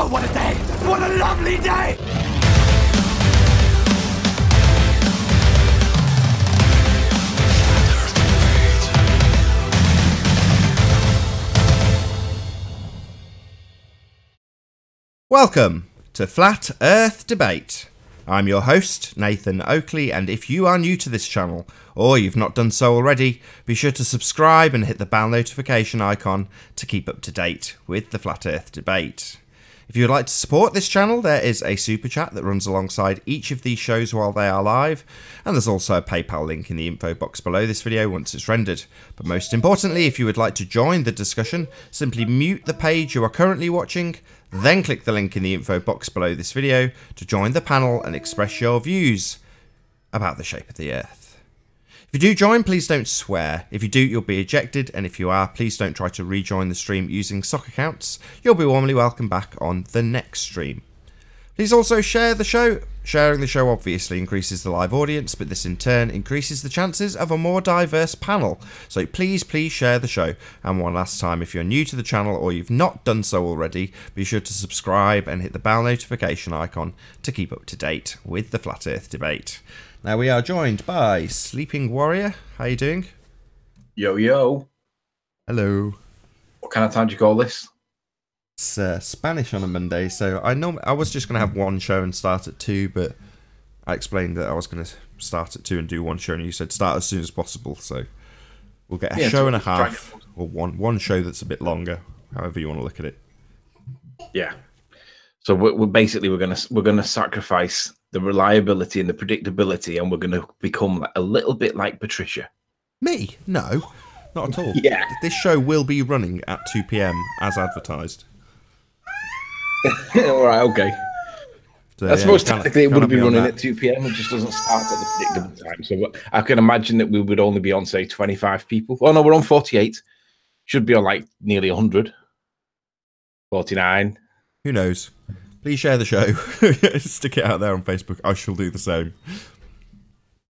Oh, what a day! What a lovely day! Welcome to Flat Earth Debate. I'm your host, Nathan Oakley, and if you are new to this channel, or you've not done so already, be sure to subscribe and hit the bell notification icon to keep up to date with the Flat Earth Debate. If you would like to support this channel, there is a super chat that runs alongside each of these shows while they are live, and there's also a PayPal link in the info box below this video once it's rendered. But most importantly, if you would like to join the discussion, simply mute the page you are currently watching, then click the link in the info box below this video to join the panel and express your views about the shape of the Earth. If you do join, please don't swear. If you do, you'll be ejected, and if you are, please don't try to rejoin the stream using sock accounts. You'll be warmly welcome back on the next stream. Please also share the show. Sharing the show obviously increases the live audience, but this in turn increases the chances of a more diverse panel. So please share the show. And one last time, if you're new to the channel or you've not done so already, be sure to subscribe and hit the bell notification icon to keep up to date with the Flat Earth Debate. Now we are joined by Sleeping Warrior. How you doing? Yo, yo. Hello. What kind of time do you call this? It's Spanish on a Monday, so I was just going to have one show and start at 2, but I explained that I was going to start at 2 and do one show, and you said start as soon as possible, so we'll get a show and a half, or one show that's a bit longer, however you want to look at it. Yeah. So we're basically we're gonna sacrifice the reliability and the predictability, and we're gonna become a little bit like Patricia. Me? No, not at all. Yeah. This show will be running at 2 PM as advertised. All right, okay. So, I suppose technically it would be running at 2 PM. It just doesn't start at the predictable time. So I can imagine that we would only be on, say, 25 people. Oh no, we're on 48. Should be on like nearly 100. 49. Who knows? Please share the show. Stick it out there on Facebook. I shall do the same.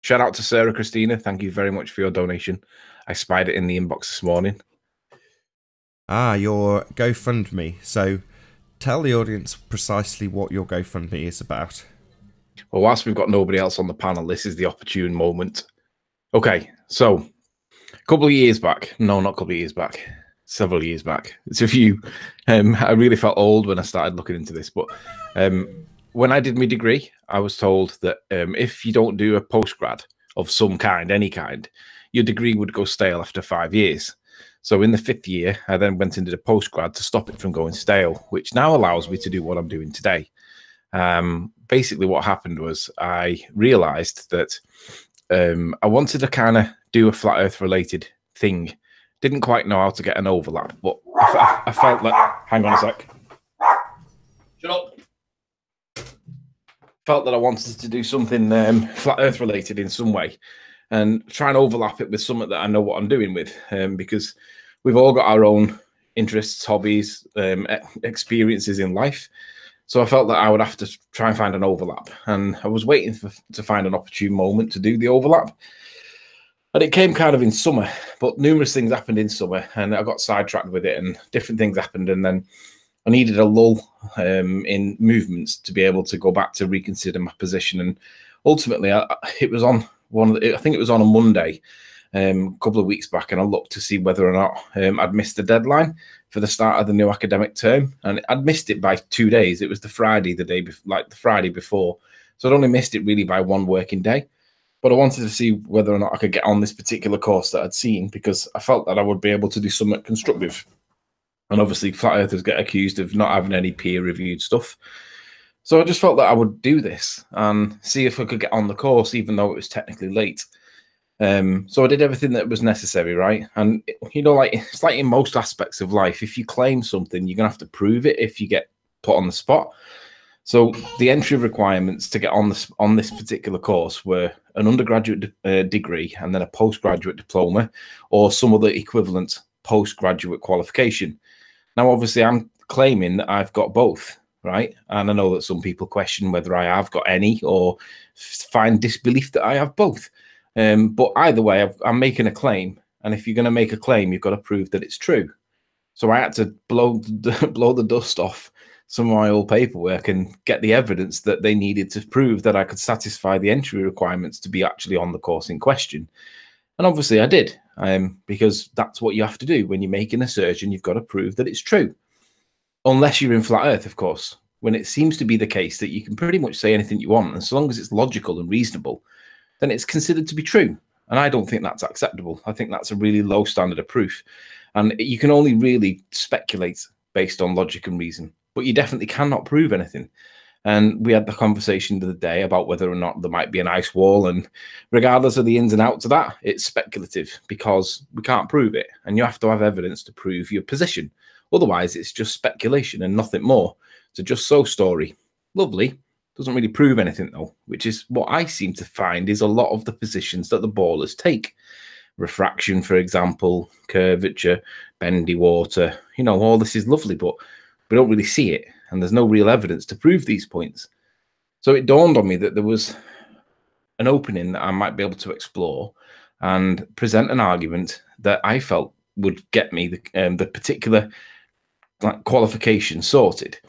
Shout out to Sarah Christina. Thank you very much for your donation. I spied it in the inbox this morning. Ah, your GoFundMe. So tell the audience precisely what your GoFundMe is about. Well, whilst we've got nobody else on the panel, this is the opportune moment. Okay, so a couple of years back. No, not a couple of years back. Several years back. It's a few. I really felt old when I started looking into this. But when I did my degree, I was told that if you don't do a postgrad of some kind, any kind, your degree would go stale after 5 years. So in the 5th year, I then went into the postgrad to stop it from going stale, which now allows me to do what I'm doing today. Basically, what happened was I realized that I wanted to kind of do a flat earth related thing. Didn't quite know how to get an overlap, but I felt that... Hang on a sec. Shut up. Felt that I wanted to do something flat earth related in some way and try and overlap it with something that I know what I'm doing with, because we've all got our own interests, hobbies, experiences in life. So I felt that I would have to try and find an overlap, and I was waiting to find an opportune moment to do the overlap. And it came kind of in summer, but numerous things happened in summer, and I got sidetracked with it, and different things happened, and then I needed a lull in movements to be able to go back to reconsider my position. And ultimately, it was on I think it was on a Monday, a couple of weeks back, and I looked to see whether or not I'd missed the deadline for the start of the new academic term, and I'd missed it by 2 days. It was the Friday, the Friday before, so I'd only missed it really by 1 working day. But I wanted to see whether or not I could get on this particular course that I'd seen, because I felt that I would be able to do something constructive. And obviously, flat earthers get accused of not having any peer-reviewed stuff. So I just felt that I would do this and see if I could get on the course, even though it was technically late. So I did everything that was necessary, right? And, you know, like it's like in most aspects of life, if you claim something, you're going to have to prove it if you get put on the spot. So the entry requirements to get on this particular course were an undergraduate degree and then a postgraduate diploma or some other equivalent postgraduate qualification. Now, obviously, I'm claiming that I've got both, right? And I know that some people question whether I have got any or find disbelief that I have both. But either way, I'm making a claim. And if you're going to make a claim, you've got to prove that it's true. So I had to blow the dust off some of my old paperwork and get the evidence that they needed to prove that I could satisfy the entry requirements to be actually on the course in question. And obviously I did, because that's what you have to do when you're making a search, and you've got to prove that it's true. Unless you're in flat earth, of course, when it seems to be the case that you can pretty much say anything you want, and so long as it's logical and reasonable, then it's considered to be true. And I don't think that's acceptable. I think that's a really low standard of proof. And you can only really speculate based on logic and reason, but you definitely cannot prove anything. And we had the conversation the other day about whether or not there might be an ice wall. And regardless of the ins and outs of that, it's speculative because we can't prove it. And you have to have evidence to prove your position. Otherwise, it's just speculation and nothing more. It's a just so story. Lovely. Doesn't really prove anything, though, which is what I seem to find is a lot of the positions that the ballers take. Refraction, for example, curvature, bendy water, you know, all this is lovely, but we don't really see it. And there's no real evidence to prove these points. So it dawned on me that there was an opening that I might be able to explore and present an argument that I felt would get me the particular qualification sorted.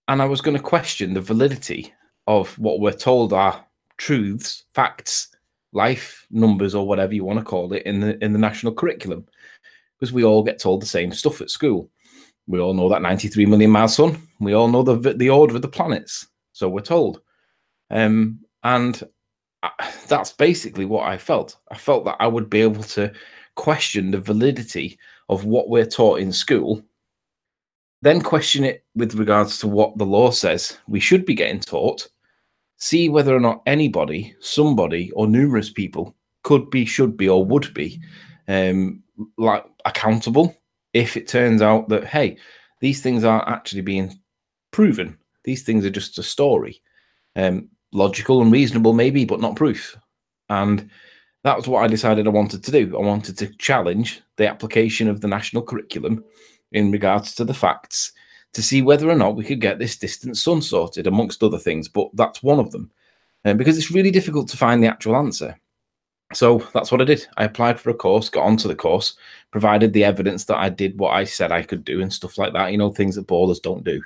And I was going to question the validity of what we're told are truths, facts, life numbers, or whatever you want to call it in the national curriculum, because we all get told the same stuff at school. We all know that 93 million miles sun. We all know the order of the planets. So we're told. And that's basically what I felt. I felt that I would be able to question the validity of what we're taught in school, then question it with regards to what the law says we should be getting taught, see whether or not anybody, somebody, or numerous people could be, should be, or would be like accountable if it turns out that, hey, these things aren't actually being proven. These things are just a story. Logical and reasonable maybe, but not proof. And that was what I decided I wanted to do. I wanted to challenge the application of the national curriculum in regards to the facts to see whether or not we could get this distant sun sorted, amongst other things, but that's one of them. Because it's really difficult to find the actual answer. So that's what I did. I applied for a course, got onto the course, provided the evidence that I did what I said I could do and stuff like that, you know, things that ballers don't do.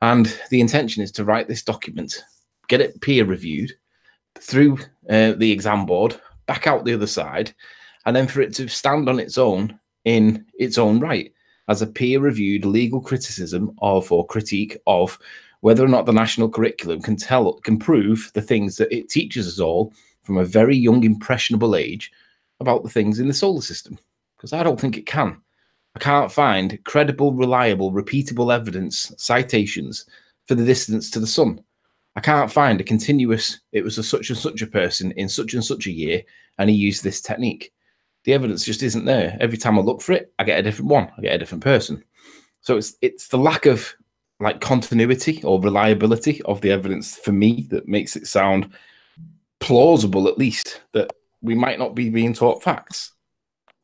And the intention is to write this document, get it peer reviewed through the exam board, back out the other side, and then for it to stand on its own in its own right as a peer-reviewed legal criticism of, or critique of, whether or not the national curriculum can prove the things that it teaches us all from a very young, impressionable age about the things in the solar system. Because I don't think it can. I can't find credible, reliable, repeatable evidence, citations for the distance to the sun. I can't find a continuous, it was a such and such a person in such and such a year, and he used this technique. The evidence just isn't there. Every time I look for it, I get a different one. I get a different person. So it's the lack of like continuity or reliability of the evidence for me that makes it sound plausible, at least, that we might not be being taught facts.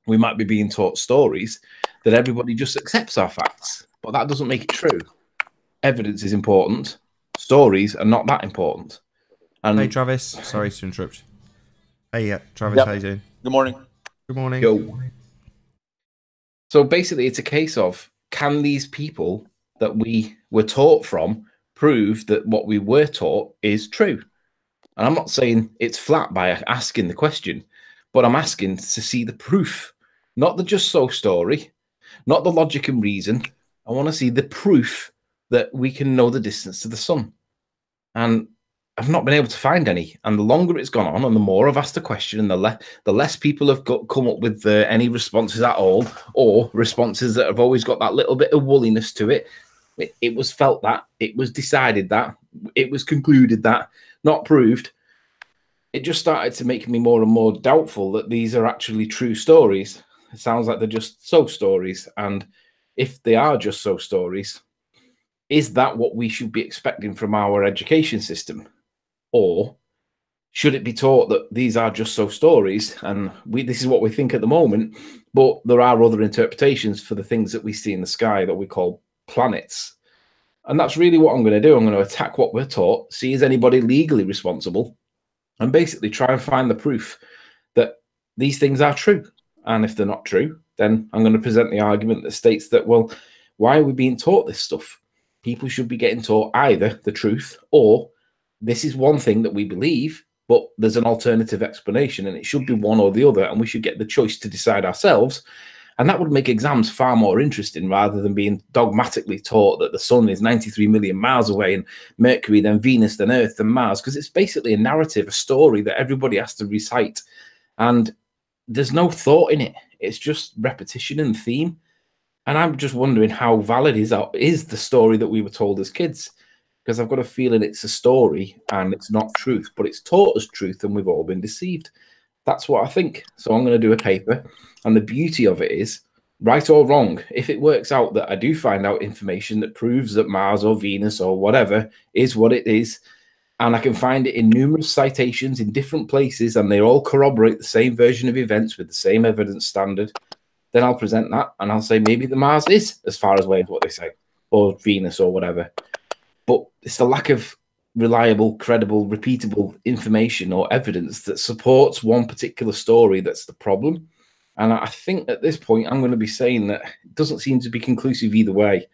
We might be being taught stories that everybody just accepts are facts, but that doesn't make it true. Evidence is important. Stories are not that important. And hey, Travis. Sorry to interrupt. Hey, Travis, how you doing? Good morning. Good morning. Yo. So basically, it's a case of, can these people that we were taught from prove that what we were taught is true? And I'm not saying it's flat by asking the question, but I'm asking to see the proof, not the just so story, not the logic and reason. I want to see the proof that we can know the distance to the sun. And I've not been able to find any. And the longer it's gone on and the more I've asked the question, and the less people have come up with any responses at all, or responses that have always got that little bit of woolliness to it. It was felt that, it was decided that, it was concluded that, not proved. It just started to make me more and more doubtful that these are actually true stories. It sounds like they're just so stories. And if they are just so stories, is that what we should be expecting from our education system? Or should it be taught that these are just so stories and this is what we think at the moment, but there are other interpretations for the things that we see in the sky that we call planets? And that's really what I'm going to do. I'm going to attack what we're taught, see is anybody legally responsible, and basically try and find the proof that these things are true. And if they're not true, then I'm going to present the argument that states that, well, why are we being taught this stuff? people should be getting taught either the truth or this is one thing that we believe, but there's an alternative explanation, and it should be one or the other, and we should get the choice to decide ourselves. And that would make exams far more interesting rather than being dogmatically taught that the sun is 93 million miles away and Mercury, then Venus, then Earth, then Mars, because it's basically a narrative, a story that everybody has to recite. And there's no thought in it. It's just repetition and theme. And I'm just wondering how valid is the story that we were told as kids, because I've got a feeling it's a story and it's not truth, but it's taught as truth and we've all been deceived. That's what I think. So I'm going to do a paper. And the beauty of it is, right or wrong, if it works out that I do find out information that proves that Mars or Venus or whatever is what it is, and I can find it in numerous citations in different places, and they all corroborate the same version of events with the same evidence standard, then I'll present that and I'll say maybe the Mars is as far away as what they say, or Venus or whatever. But it's the lack of reliable, credible, repeatable information or evidence that supports one particular story that's the problem. And I think at this point, I'm going to be saying that it doesn't seem to be conclusive either way.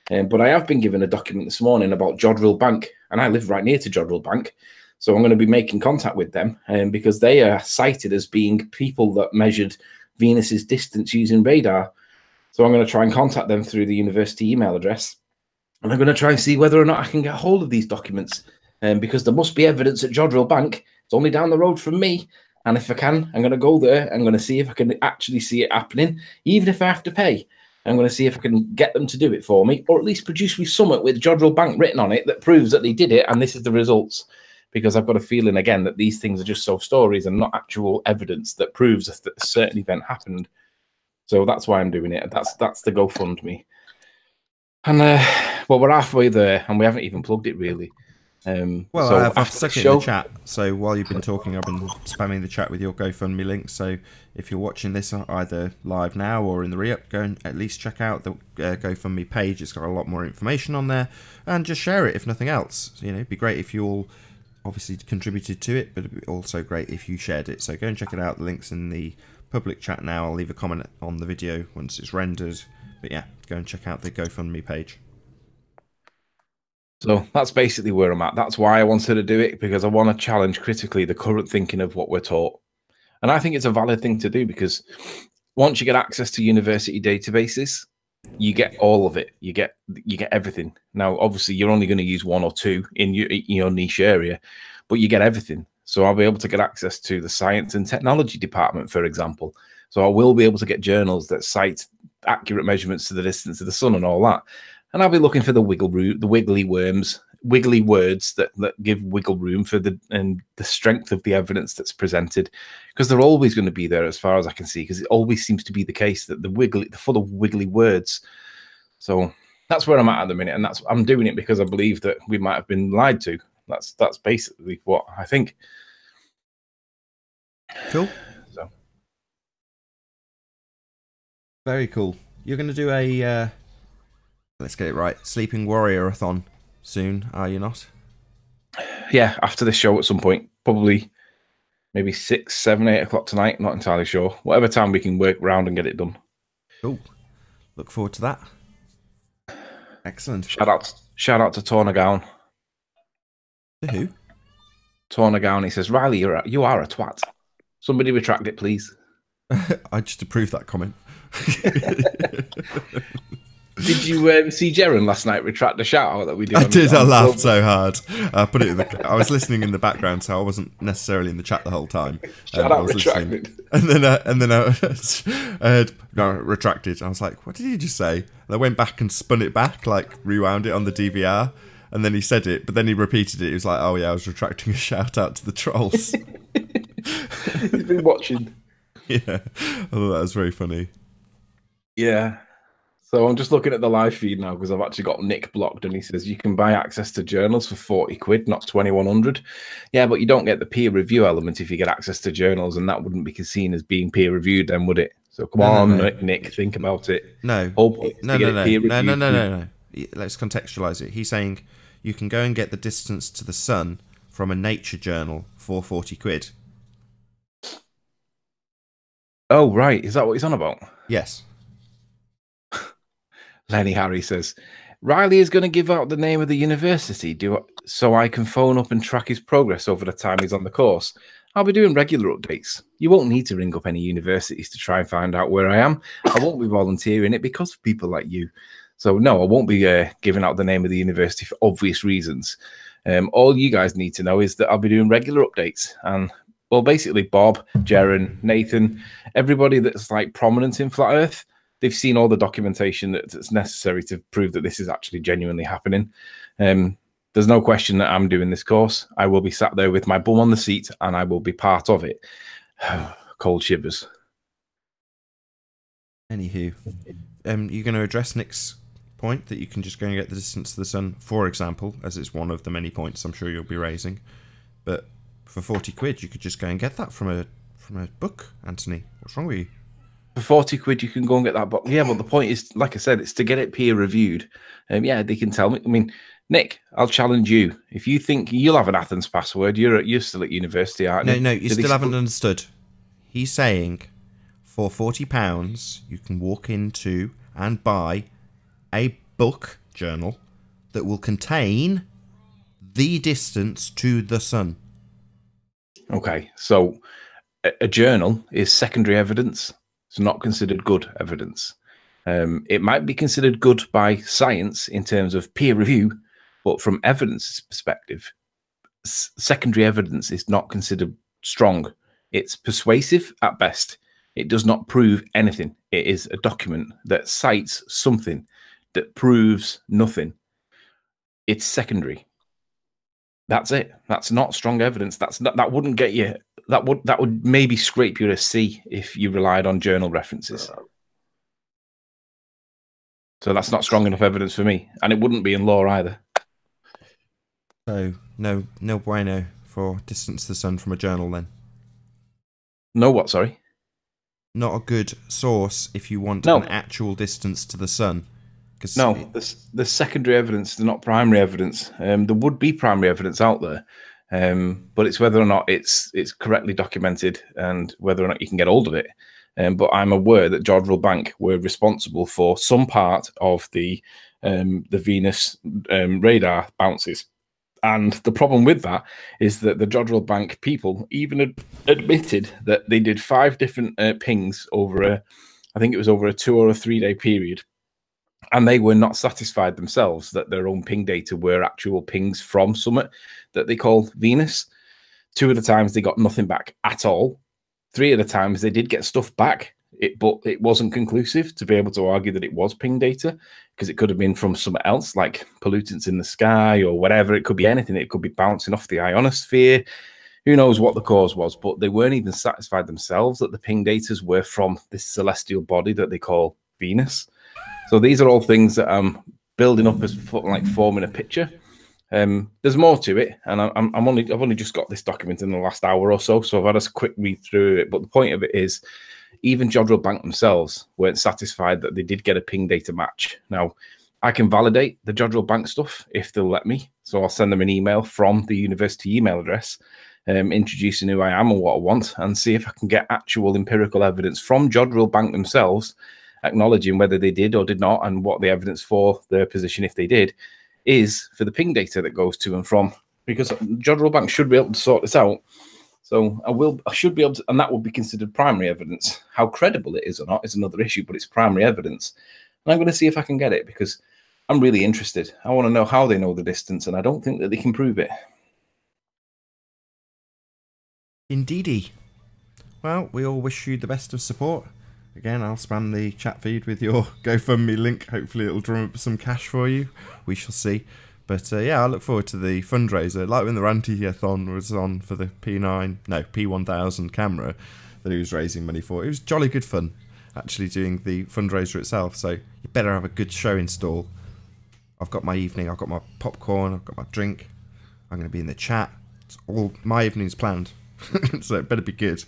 But I have been given a document this morning about Jodrell Bank, and I live right near to Jodrell Bank. So I'm going to be making contact with them because they are cited as being people that measured Venus's distance using radar. So I'm going to try and contact them through the university email address. And I'm going to try and see whether or not I can get hold of these documents because there must be evidence at Jodrell Bank. It's only down the road from me. And if I can, I'm going to go there. I'm going to see if I can actually see it happening, even if I have to pay. I'm going to see if I can get them to do it for me, or at least produce me something with Jodrell Bank written on it that proves that they did it and this is the results. Because I've got a feeling, again, that these things are just so stories and not actual evidence that proves that a certain event happened. So that's why I'm doing it. That's the GoFundMe. And, well, we're halfway there, and we haven't even plugged it, really. Well, so I've stuck it in the chat. So while you've been talking, I've been spamming the chat with your GoFundMe link. So if you're watching this either live now or in the re-up, go and at least check out the GoFundMe page. It's got a lot more information on there, and just share it if nothing else. You know, it'd be great if you all obviously contributed to it, but it'd be also great if you shared it. So go and check it out. The link's in the public chat now. I'll leave a comment on the video once it's rendered. But yeah, go and check out the GoFundMe page. So that's basically where I'm at. That's why I wanted to do it, because I want to challenge critically the current thinking of what we're taught. And I think it's a valid thing to do, because once you get access to university databases, you get all of it. You get everything. Now, obviously, you're only going to use one or two in your niche area, but you get everything. So I'll be able to get access to the science and technology department, for example. So I will be able to get journals that cite accurate measurements to the distance of the sun and all that. And I'll be looking for the wiggly words that give wiggle room for the strength of the evidence that's presented, because they're always going to be there as far as I can see, because it always seems to be the case that they're full of wiggly words. So that's where I'm at the minute, and I'm doing it because I believe that we might have been lied to. That's basically what I think. Cool. So very cool. You're going to do a let's get it right, Sleeping Warrior-a-thon soon, are you not? Yeah, after the show at some point, probably maybe 6, 7, 8 o'clock tonight. Not entirely sure. Whatever time we can work around and get it done. Cool. Look forward to that. Excellent. Shout out to Tornagown. To who? Tornagown. He says, Riley, you are a twat. Somebody retract it, please. I just approve that comment. Did you see Jaren last night retract the shout out that we did? I did. I laughed so hard. I put it in I was listening in the background, so I wasn't necessarily in the chat the whole time. Shout out retracted. And then I heard no, retracted. I was like, what did he just say? And I went back and spun it back, like rewound it on the DVR. And then he said it, but then he repeated it. He was like, oh yeah, I was retracting a shout out to the trolls. He's been watching. Yeah, I thought that was very funny. Yeah. So I'm just looking at the live feed now, because I've actually got Nick blocked, and he says you can buy access to journals for 40 quid, not 2,100. Yeah, but you don't get the peer review element if you get access to journals, and that wouldn't be seen as being peer reviewed then, would it? So come on, no. Nick, think about it. No. No. Let's contextualize it. He's saying you can go and get the distance to the sun from a nature journal for 40 quid. Oh, right. Is that what he's on about? Yes. Lenny Harry says, Riley is going to give out the name of the university so I can phone up and track his progress over the time he's on the course. I'll be doing regular updates. You won't need to ring up any universities to try and find out where I am. I won't be volunteering it because of people like you. So no, I won't be giving out the name of the university for obvious reasons. All you guys need to know is that I'll be doing regular updates. And, well, basically Bob, Jaren, Nathan, everybody that's like prominent in Flat Earth, they've seen all the documentation that's necessary to prove that this is actually genuinely happening. There's no question that I'm doing this course. I will be sat there with my bum on the seat and I will be part of it. Cold shivers. Anywho, you're going to address Nick's point that you can just go and get the distance to the sun, for example, as it's one of the many points I'm sure you'll be raising. But for 40 quid, you could just go and get that from a book, Anthony. What's wrong with you? For 40 quid, you can go and get that book. Yeah, but the point is, like I said, it's to get it peer reviewed. Yeah, they can tell me. I mean, Nick, I'll challenge you. If you think you'll have an Athens password, you're still at university, aren't you? No, you still haven't understood. He's saying for £40, you can walk into and buy a book journal that will contain the distance to the sun. Okay, so a journal is secondary evidence. It's not considered good evidence. It might be considered good by science in terms of peer review, but from evidence perspective, secondary evidence is not considered strong. It's persuasive at best. It does not prove anything. It is a document that cites something that proves nothing. It's secondary. That's it. That's not strong evidence. That wouldn't get you. That would maybe scrape you a C if you relied on journal references. So that's not strong enough evidence for me, and it wouldn't be in law either. So no bueno for distance to the sun from a journal then. No what? Sorry. Not a good source if you want No. an actual distance to the sun. No, the secondary evidence, they're not primary evidence. There would be primary evidence out there, but it's whether or not it's correctly documented and whether or not you can get hold of it. But I'm aware that Jodrell Bank were responsible for some part of the Venus radar bounces. And the problem with that is that the Jodrell Bank people even admitted that they did 5 different pings over I think it was over a 2 or a 3 day period. And they were not satisfied themselves that their own ping data were actual pings from Summit that they called Venus. 2 of the times they got nothing back at all. 3 of the times they did get stuff back, but it wasn't conclusive to be able to argue that it was ping data, because it could have been from something else, like pollutants in the sky or whatever. It could be anything. It could be bouncing off the ionosphere. Who knows what the cause was, but they weren't even satisfied themselves that the ping data were from this celestial body that they call Venus. So these are all things that I'm building up as like forming a picture. There's more to it, and I've only just got this document in the last hour or so, so I've had a quick read through it. But the point of it is, even Jodrell Bank themselves weren't satisfied that they did get a ping data match. Now, I can validate the Jodrell Bank stuff if they'll let me, so I'll send them an email from the university email address, introducing who I am and what I want, and see if I can get actual empirical evidence from Jodrell Bank themselves, acknowledging whether they did or did not, and what the evidence for their position, if they did, is for the ping data that goes to and from. Because Jodrell Bank should be able to sort this out. So I should be able to, and that would be considered primary evidence. How credible it is or not is another issue, but it's primary evidence. And I'm going to see if I can get it, because I'm really interested. I want to know how they know the distance, and I don't think that they can prove it. Indeedy. Well, we all wish you the best of support. Again, I'll spam the chat feed with your GoFundMe link. Hopefully it'll drum up some cash for you. We shall see. But yeah, I look forward to the fundraiser. Like when the Ranty-a-thon was on for the P1000 camera that he was raising money for. It was jolly good fun, actually, doing the fundraiser itself. So you better have a good show in store. I've got my evening. I've got my popcorn. I've got my drink. I'm going to be in the chat. It's all my evening's planned. So it better be good.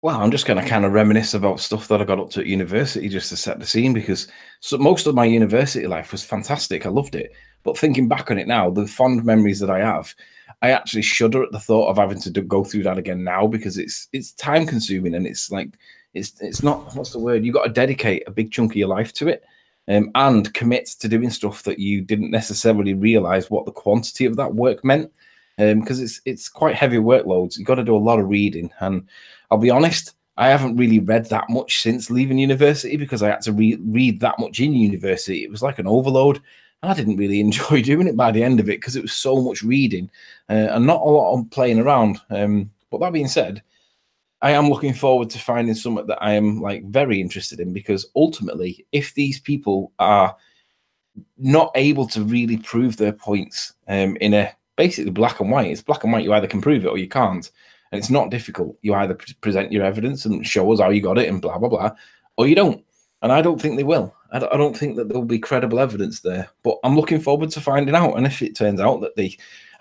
Well, I'm just going to kind of reminisce about stuff that I got up to at university just to set the scene, because most of my university life was fantastic. I loved it. But thinking back on it now, the fond memories that I have, I actually shudder at the thought of having to go through that again now, because it's time consuming, and it's like, it's not, what's the word? You've got to dedicate a big chunk of your life to it. and commit to doing stuff that you didn't necessarily realize what the quantity of that work meant. Because it's quite heavy workloads. You've got to do a lot of reading. And I'll be honest, I haven't really read that much since leaving university because I had to read that much in university. It was like an overload. And I didn't really enjoy doing it by the end of it because it was so much reading and not a lot of playing around. But that being said, I am looking forward to finding something that I am like very interested in, because ultimately, if these people are not able to really prove their points in a basically black and white, it's black and white, you either can prove it or you can't. And it's not difficult. You either present your evidence and show us how you got it and blah, blah, blah, or you don't. And I don't think they will. I don't think that there'll be credible evidence there. But I'm looking forward to finding out. And if it turns out that and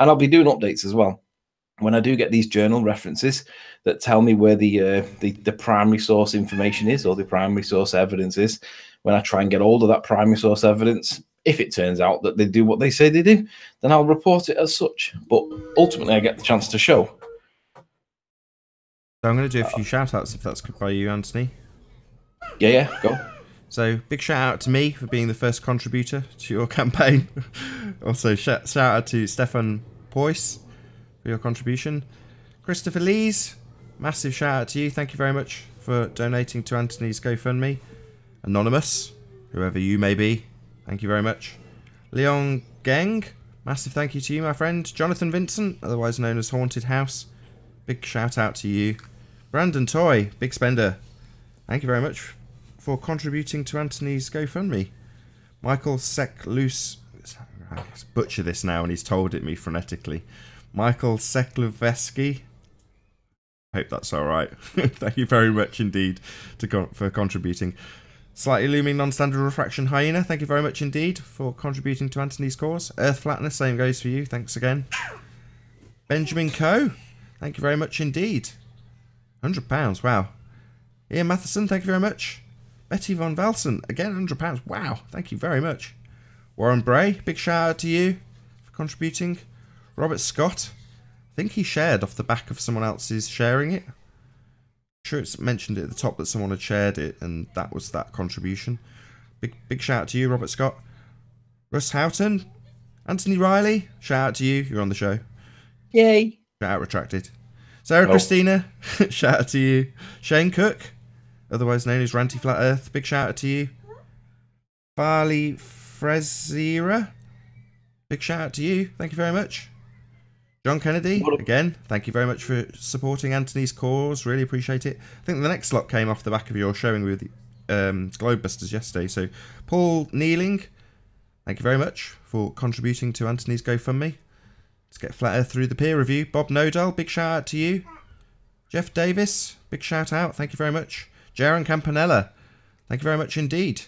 I'll be doing updates as well, when I do get these journal references that tell me where the primary source information is, or the primary source evidence is, when I try and get hold of that primary source evidence, if it turns out that they do what they say they do, then I'll report it as such. But ultimately, I get the chance to show. So I'm going to do a few shout-outs, if that's good by you, Anthony. Yeah, go. So, big shout-out to me for being the first contributor to your campaign. Also, shout-out to Stefan Poyce for your contribution. Christopher Lees, massive shout-out to you. Thank you very much for donating to Anthony's GoFundMe. Anonymous, whoever you may be, thank you very much. Leon Geng, massive thank you to you, my friend. Jonathan Vincent, otherwise known as Haunted House, big shout out to you. Brandon Toy, big spender, thank you very much for contributing to Anthony's GoFundMe. Michael Seklus, I butcher this now and he's told it me phonetically. Michael Sekluveski, hope that's alright. Thank you very much indeed for contributing. Slightly Looming Non-Standard Refraction Hyena, thank you very much indeed for contributing to Anthony's cause. Earth Flatness, same goes for you, thanks again. Benjamin Coe, thank you very much indeed. £100, wow. Ian Matheson, thank you very much. Betty Von Velsen, again £100, wow, thank you very much. Warren Bray, big shout out to you for contributing. Robert Scott, I think he shared off the back of someone else's sharing it. Sure, it's mentioned at the top that someone had shared it, and that was that contribution. Big shout out to you, Robert Scott. Russ Houghton, Anthony Riley, shout out to you. You're on the show. Yay! Shout out retracted. Sarah Christina, shout out to you. Shane Cook, otherwise known as Ranty Flat Earth, big shout out to you. Farley Frezera, big shout out to you. Thank you very much. John Kennedy, again, thank you very much for supporting Anthony's cause. Really appreciate it. I think the next lot came off the back of your showing with Globebusters yesterday. So, Paul Kneeling, thank you very much for contributing to Anthony's GoFundMe. Let's get Flat Earth through the peer review. Bob Nodal, big shout out to you. Jeff Davis, big shout out. Thank you very much. Jaron Campanella, thank you very much indeed.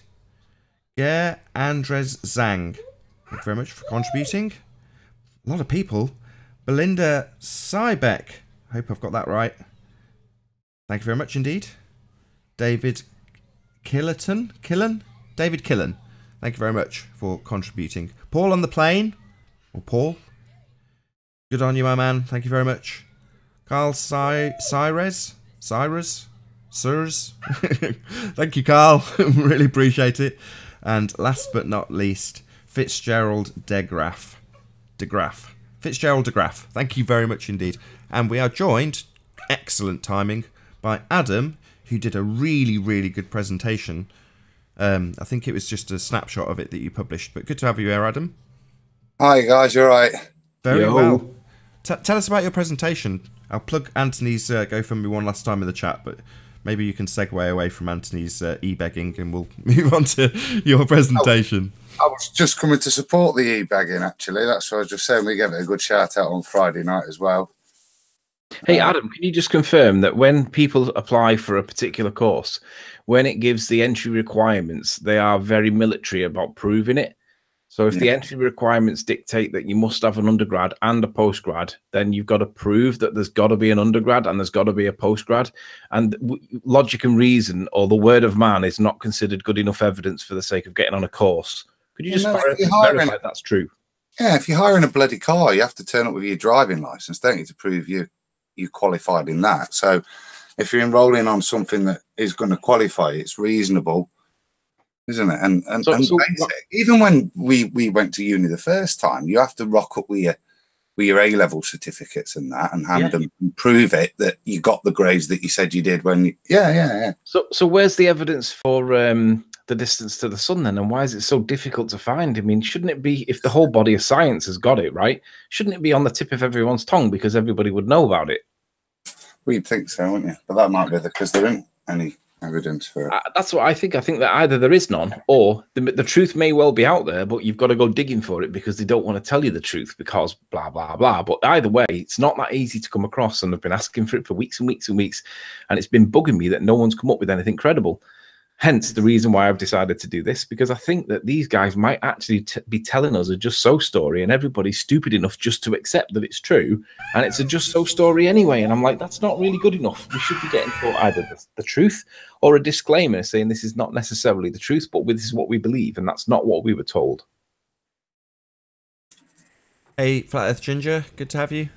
Ger Andres Zhang, thank you very much for contributing. A lot of people. Belinda Sybeck, I hope I've got that right. Thank you very much indeed. David Killen, David Killen, thank you very much for contributing. Paul on the plane, or Paul, good on you, my man. Thank you very much. Carl Cyrus. Thank you, Carl. Really appreciate it. And last but not least, Fitzgerald DeGraff. Fitzgerald DeGraff, thank you very much indeed. And we are joined, excellent timing, by Adam, who did a really, really good presentation. I think it was just a snapshot of it that you published, but good to have you here, Adam. Hi guys, you're right. Very well. Tell us about your presentation. I'll plug Anthony's GoFundMe one last time in the chat, but maybe you can segue away from Anthony's e-begging and we'll move on to your presentation. I was just coming to support the e-bagging, actually. That's what I was just saying. We gave it a good shout out on Friday night as well. Hey, Adam, can you just confirm that when people apply for a particular course, when it gives the entry requirements, they are very military about proving it? So if the entry requirements dictate that you must have an undergrad and a postgrad, then you've got to prove that there's got to be an undergrad and there's got to be a postgrad. And logic and reason, or the word of man, is not considered good enough evidence for the sake of getting on a course. Could you just verify that's true? Yeah, if you're hiring a bloody car, you have to turn up with your driving license, don't you, to prove you qualified in that. So if you're enrolling on something that is going to qualify, it's reasonable isn't it? And So basic. Even when we went to uni the first time, you have to rock up with your A-level certificates and that, and hand them and prove it that you got the grades that you said you did when you, yeah. So where's the evidence for the distance to the sun then, and why is it so difficult to find? I mean, shouldn't it be, if the whole body of science has got it right, shouldn't it be on the tip of everyone's tongue because everybody would know about it? Well, you'd think so, wouldn't you? But that might be because there isn't any evidence for it. That's what I think. I think that either there is none, or the truth may well be out there, but you've got to go digging for it because they don't want to tell you the truth because blah, blah, blah. But either way, it's not that easy to come across, and I've been asking for it for weeks and weeks and weeks, and it's been bugging me that no one's come up with anything credible. Hence the reason why I've decided to do this, because I think that these guys might actually be telling us a just so story, and everybody's stupid enough just to accept that it's true, and it's a just so story anyway. And I'm like, that's not really good enough. We should be getting taught either the truth or a disclaimer saying this is not necessarily the truth, but this is what we believe, and that's not what we were told. Hey, Flat Earth Ginger, good to have you.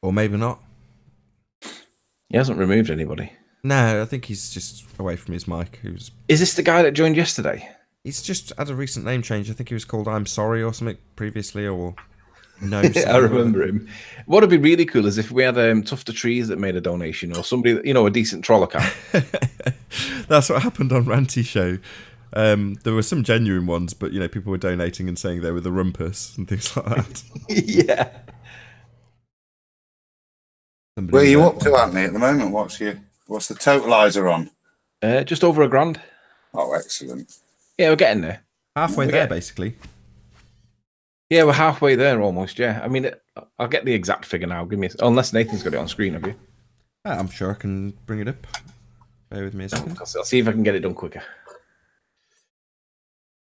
Or maybe not. He hasn't removed anybody. No, I think he's just away from his mic. Is this the guy that joined yesterday? He's just had a recent name change. I think he was called I'm Sorry or something previously, or no. I remember him. What would be really cool is if we had Tufter Trees that made a donation, or somebody, you know, a decent troller cat. That's what happened on Ranty Show. There were some genuine ones, but you know, people were donating and saying they were the rumpus and things like that. Yeah. Where are you up to, Anthony, at the moment? What's the totalizer on? Just over £1,000. Oh, excellent. Yeah, we're getting there. Halfway there, basically. Yeah, we're halfway there almost, yeah. I mean, I'll get the exact figure now. Give me unless Nathan's got it on screen, have you? I'm sure I can bring it up. Bear with me a second. I'll see if I can get it done quicker.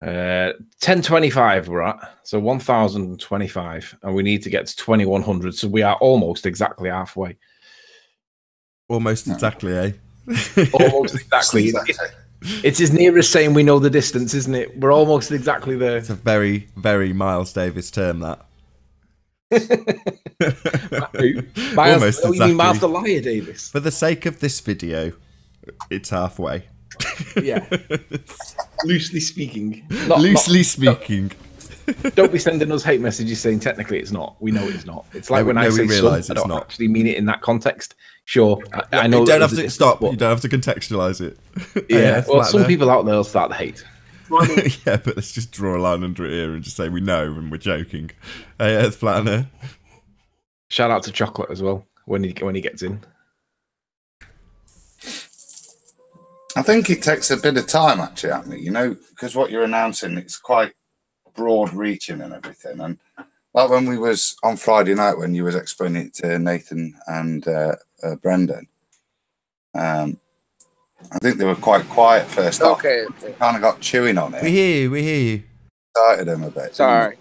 1025 we're at, so 1025, and we need to get to 2100, so we are almost exactly halfway. Almost exactly, eh? Almost exactly. It's as near as saying we know the distance, isn't it? We're almost exactly there. It's a very, very Miles Davis term, that. Miles, exactly. You mean Miles the Liar Davis? For the sake of this video, it's halfway. Yeah. Loosely speaking. Loosely speaking. Don't be sending us hate messages saying technically it's not. We know it's not. It's like when I say realize I don't actually mean it in that context. Sure, I know. You don't have to stop. You don't have to contextualize it. Yeah. Well, some people out there will start the hate. Yeah, but let's just draw a line under it here and just say we know and we're joking. Hey, Earth Flattener. Shout out to Chocolate as well when he gets in. I think it takes a bit of time, actually, Anthony, you know, because what you're announcing, it's quite broad-reaching and everything. And like when we was on Friday night, when you was explaining it to Nathan and Brendan, I think they were quite quiet first off. Okay. Kind of got chewing on it. We hear you. Started them a bit. Sorry.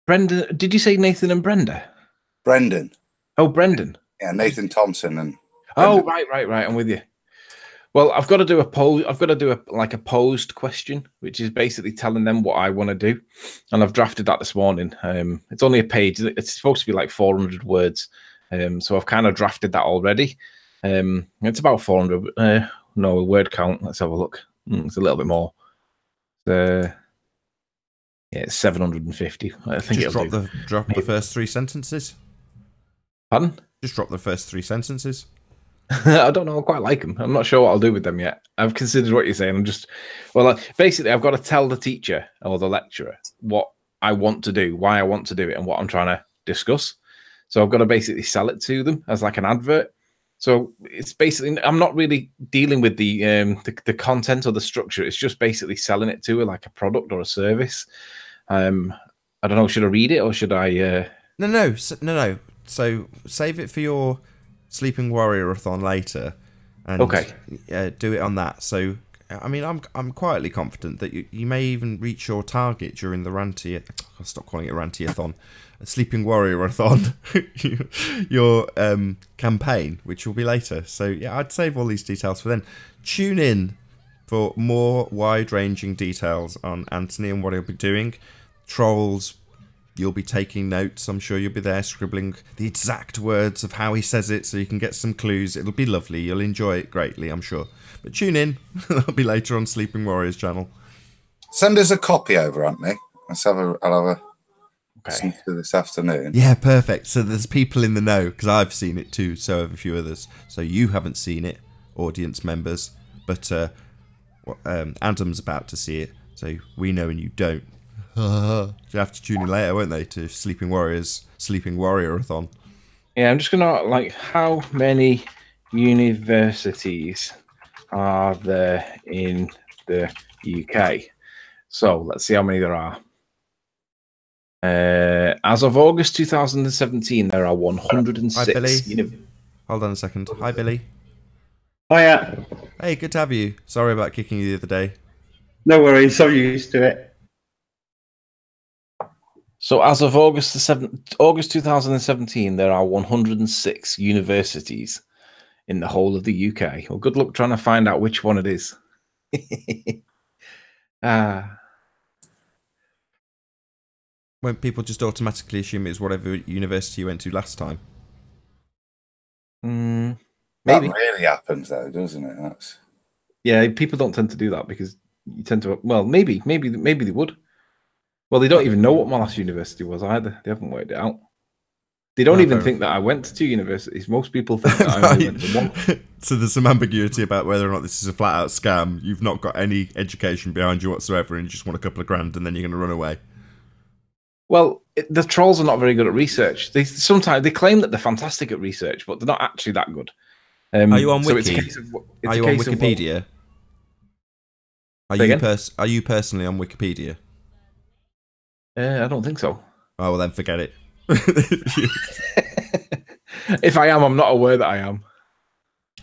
Brendan, did you say Nathan and Brenda? Brendan. Oh, Brendan. Yeah, Nathan Thompson and. Oh, right. I'm with you. Well, I've got to do a poll. I've got to do a posed question, which is basically telling them what I want to do, and I've drafted that this morning. It's only a page. It's supposed to be like 400 words, so I've kind of drafted that already. It's about 400. No word count. Let's have a look. It's a little bit more. Yeah, it's 750. I think just drop the first 3 sentences. Pardon? Just drop the first 3 sentences. I don't know. I quite like them. I'm not sure what I'll do with them yet. I've considered what you're saying. Basically, I've got to tell the teacher or the lecturer what I want to do, why I want to do it, and what I'm trying to discuss. So I've got to basically sell it to them as like an advert. So it's basically, I'm not really dealing with the content or the structure. It's just basically selling it to her like a product or a service. I don't know. Should I read it or should I? No. So save it for your Sleeping Warrior-a-thon later, and do it on that. So, I mean, I'm quietly confident that you may even reach your target during the Ranty. I'll stop calling it a Ranty-a-thon, a Sleeping Warrior-a-thon, your campaign, which will be later. So, yeah, I'd save all these details for then. Tune in for more wide-ranging details on Anthony and what he'll be doing. Trolls, You'll be taking notes. I'm sure you'll be there scribbling the exact words of how he says it so you can get some clues. It'll be lovely. You'll enjoy it greatly, I'm sure. But tune in. That'll be later on Sleeping Warriors channel. Send us a copy over, Anthony. I'll have a listen to this afternoon. Yeah, perfect. So there's people in the know, because I've seen it too, so have a few others. So you haven't seen it, audience members, but Adam's about to see it, so we know and you don't. You have to tune in later, won't they, to Sleeping Warriors, Sleeping Warrior-a-thon. Yeah, I'm just gonna how many universities are there in the UK? So let's see how many there are. As of August 2017, there are 106. Hi, Billy. Hold on a second. Hi, Billy. Hiya. Hey, good to have you. Sorry about kicking you the other day. No worries, I'm used to it. So as of August 2017, there are 106 universities in the whole of the UK. Well, good luck trying to find out which one it is. Won't people just automatically assume it's whatever university you went to last time? Maybe. That really happens, though, doesn't it? Yeah, people don't tend to do that because you tend to. Well, maybe they would. Well, they don't even know what my last university was either. They haven't worked it out. They don't even think that I went to 2 universities. Most people think that I only went to 1. So there's some ambiguity about whether or not this is a flat-out scam. You've not got any education behind you whatsoever, and you just want a couple of grand, and then you're going to run away. Well, the trolls are not very good at research. Sometimes they claim that they're fantastic at research, but they're not actually that good. Are you on Wiki? Are you on Wikipedia? Are you personally on Wikipedia? I don't think so. Oh, well then forget it. If I am, I'm not aware that I am.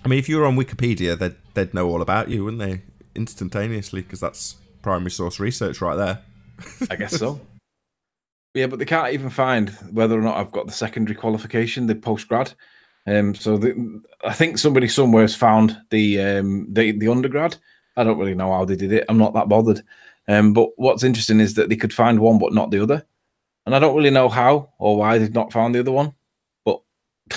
I mean, if you were on Wikipedia, they'd know all about you, wouldn't they? Instantaneously, because that's primary source research right there. I guess so. Yeah, but they can't even find whether or not I've got the secondary qualification, the postgrad. So I think somebody somewhere has found the undergrad. I don't really know how they did it. I'm not that bothered. But what's interesting is that they could find one but not the other. And I don't really know how or why they've not found the other one. But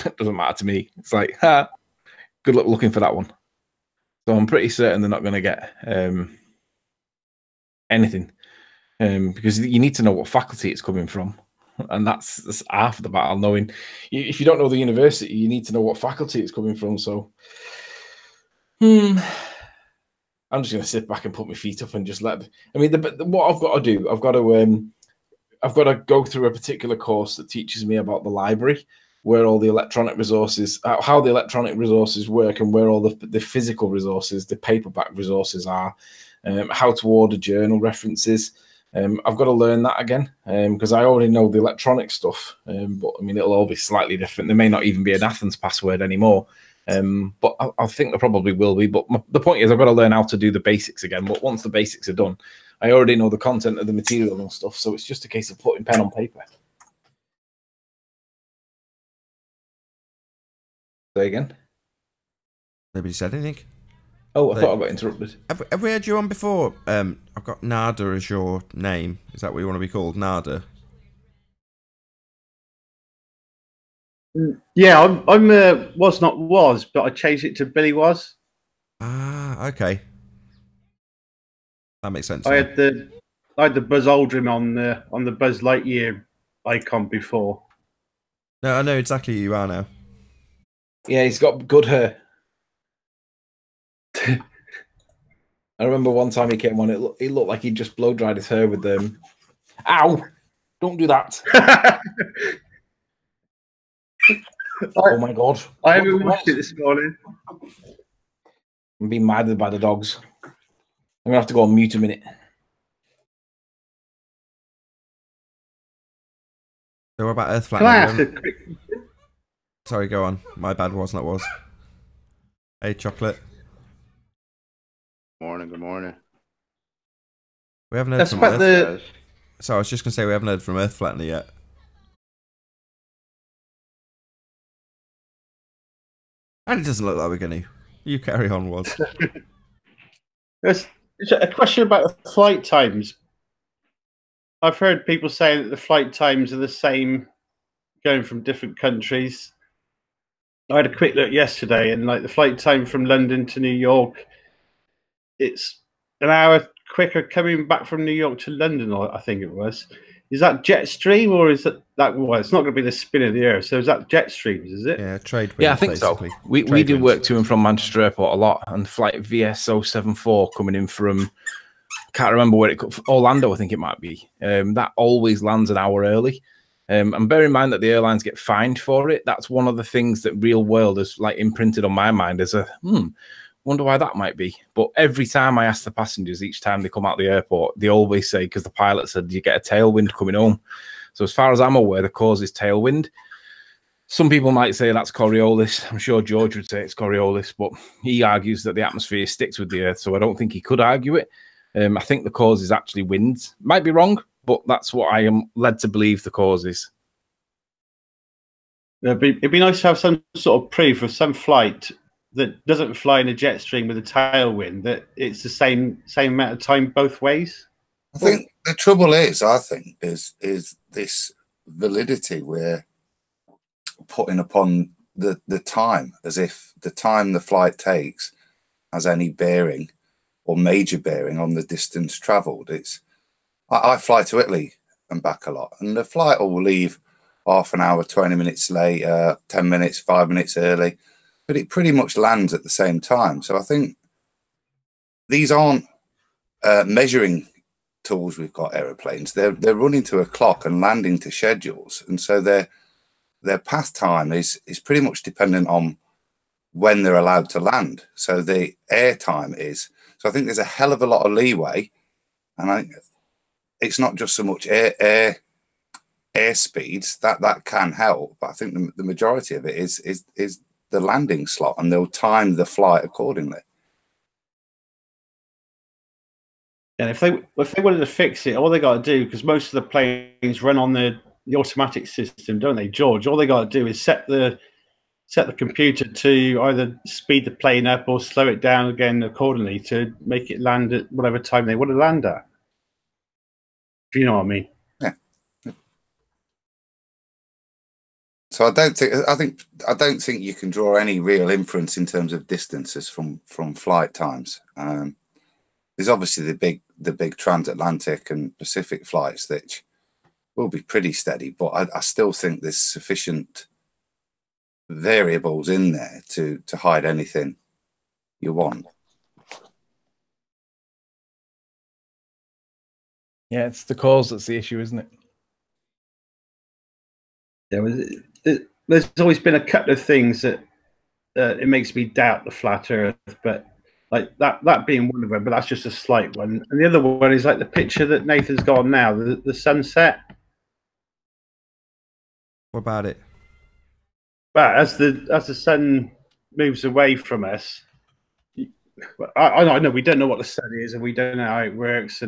it doesn't matter to me. It's like, good luck looking for that one. So I'm pretty certain they're not going to get anything. Because you need to know what faculty it's coming from. And that's half the battle, knowing. If you don't know the university, you need to know what faculty it's coming from. So, I'm just going to sit back and put my feet up and just let. I mean, what I've got to do, I've got to go through a particular course that teaches me about the library, where all the electronic resources, how the electronic resources work, and where all the physical resources, the paperback resources are, how to order journal references. I've got to learn that again because I already know the electronic stuff, but I mean, it'll all be slightly different. There may not even be an Athens password anymore. But I think there probably will be. But the point is, I've got to learn how to do the basics again. But once the basics are done, I already know the content of the material and stuff. So it's just a case of putting pen on paper. Say again. Nobody said anything. Oh, I thought I got interrupted. Have we had you on before? I've got Nada as your name. Is that what you want to be called, Nada? Yeah, I'm was, but I changed it to Billy Was. Ah, okay. That makes sense. I had the Buzz Aldrin on the Buzz Lightyear icon before. No, I know exactly who you are now. Yeah, he's got good hair. I remember one time he came on. It looked like he just blow dried his hair with them. Ow! Don't do that. Oh my god! I haven't watched it this morning. I'm being murdered by the dogs. I'm gonna have to go on mute a minute. So what about Earth Can I ask flattening? a quick... Sorry, go on. My bad. Was not was. Hey, chocolate. Good morning. We haven't heard from Earth. So I was just gonna say we haven't heard from Earth Flattener yet. And it doesn't look like we're going to. You carry on, Was. There's a question about the flight times. I've heard people saying that the flight times are the same going from different countries. I had a quick look yesterday, and like the flight time from London to New York, it's an hour quicker coming back from New York to London. I think it was. Is that jet stream, or is that well? It's not going to be the spin of the earth. So is that jet streams? Is it? Yeah, trade wind. Yeah, I think basically. so. We do work to and from Manchester Airport a lot, and flight VS074 coming in from, can't remember where it comes, Orlando, I think it might be. That always lands an hour early. And bear in mind that the airlines get fined for it. That's one of the things that real world has like imprinted on my mind as a wonder why that might be. But every time I ask the passengers, each time they come out the airport, they always say, because the pilot said, you get a tailwind coming home. So as far as I'm aware, the cause is tailwind. Some people might say that's Coriolis. I'm sure George would say it's Coriolis, but he argues that the atmosphere sticks with the Earth, so I don't think he could argue it. I think the cause is actually winds. Might be wrong, but that's what I am led to believe the cause is. It'd be nice to have some sort of proof of some flight that doesn't fly in a jet stream with a tailwind, that it's the same amount of time both ways. I think the trouble is, is this validity we're putting upon the time, as if the time the flight takes has any bearing or major bearing on the distance travelled. I fly to Italy and back a lot, and the flight will leave half an hour, 20 minutes late, 10 minutes, 5 minutes early, but it pretty much lands at the same time. So I think these aren't measuring tools. We've got aeroplanes. They're running to a clock and landing to schedules, and so their path time is pretty much dependent on when they're allowed to land. So the air time is. So I think there's a hell of a lot of leeway, and it's not just so much air speeds that can help, but I think the majority of it is the landing slot, and they'll time the flight accordingly. And if they wanted to fix it, all they got to do, because most of the planes run on the automatic system, don't they, George? All they got to do is set the computer to either speed the plane up or slow it down again accordingly to make it land at whatever time they want to land at. If you know what I mean? Yeah. So I don't think you can draw any real inference in terms of distances from flight times. There's obviously the big transatlantic and Pacific flights that will be pretty steady, but I still think there's sufficient variables in there to hide anything you want. Yeah, it's the cause that's the issue, isn't it? There's always been a couple of things that it makes me doubt the flat Earth, but like that being one of them. But that's just a slight one. And the other one is like the picture that Nathan's got on now, the sunset. What about it? But as the sun moves away from us, I know we don't know what the sun is, and we don't know how it works,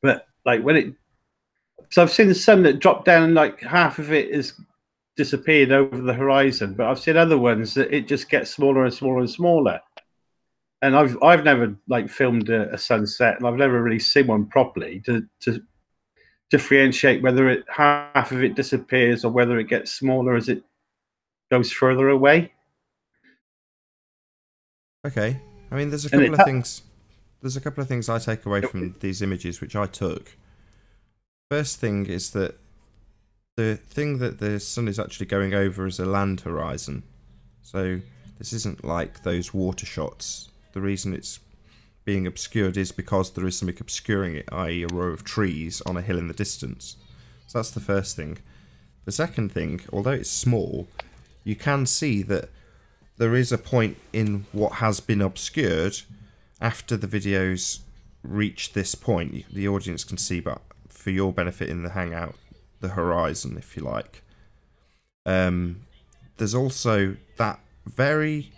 but like when it. So I've seen the sun that dropped down, and like half of it is disappeared over the horizon, but I've seen other ones that it just gets smaller and smaller and smaller. And I've never like filmed a sunset, and I've never really seen one properly to differentiate whether half of it disappears or whether it gets smaller as it goes further away. Okay, I mean, there's a couple of things. There's a couple of things I take away from these images, which I took. First thing is that the thing that the sun is actually going over is a land horizon. So this isn't like those water shots. The reason it's being obscured is because there is something obscuring it, i.e. a row of trees on a hill in the distance. So that's the first thing. The second thing, although it's small, you can see that there is a point in what has been obscured after the videos reach this point. The audience can see, but for your benefit in the Hangout, the horizon, if you like. There's also that very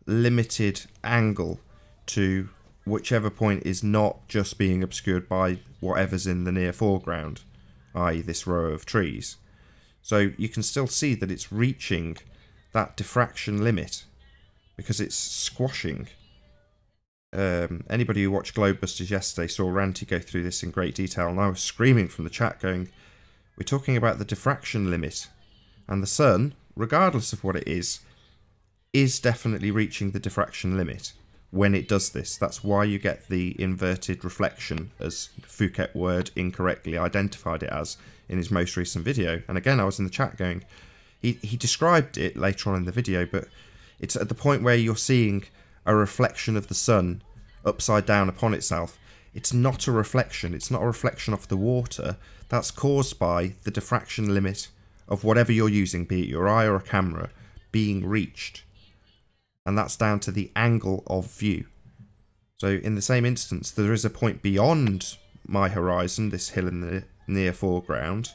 limited angle to whichever point is not just being obscured by whatever's in the near foreground, i.e. this row of trees. So you can still see that it's reaching that diffraction limit because it's squashing anybody who watched Globebusters yesterday saw Ranty go through this in great detail, and I was screaming from the chat going, we're talking about the diffraction limit, and the sun, regardless of what it is definitely reaching the diffraction limit when it does this. That's why you get the inverted reflection, as Fouquet word incorrectly identified it as in his most recent video. And again, I was in the chat going, he described it later on in the video, but it's at the point where you're seeing a reflection of the sun upside down upon itself. It's not a reflection. It's not a reflection off the water. That's caused by the diffraction limit of whatever you're using, be it your eye or a camera, being reached. And that's down to the angle of view. So in the same instance, there is a point beyond my horizon, this hill in the near foreground,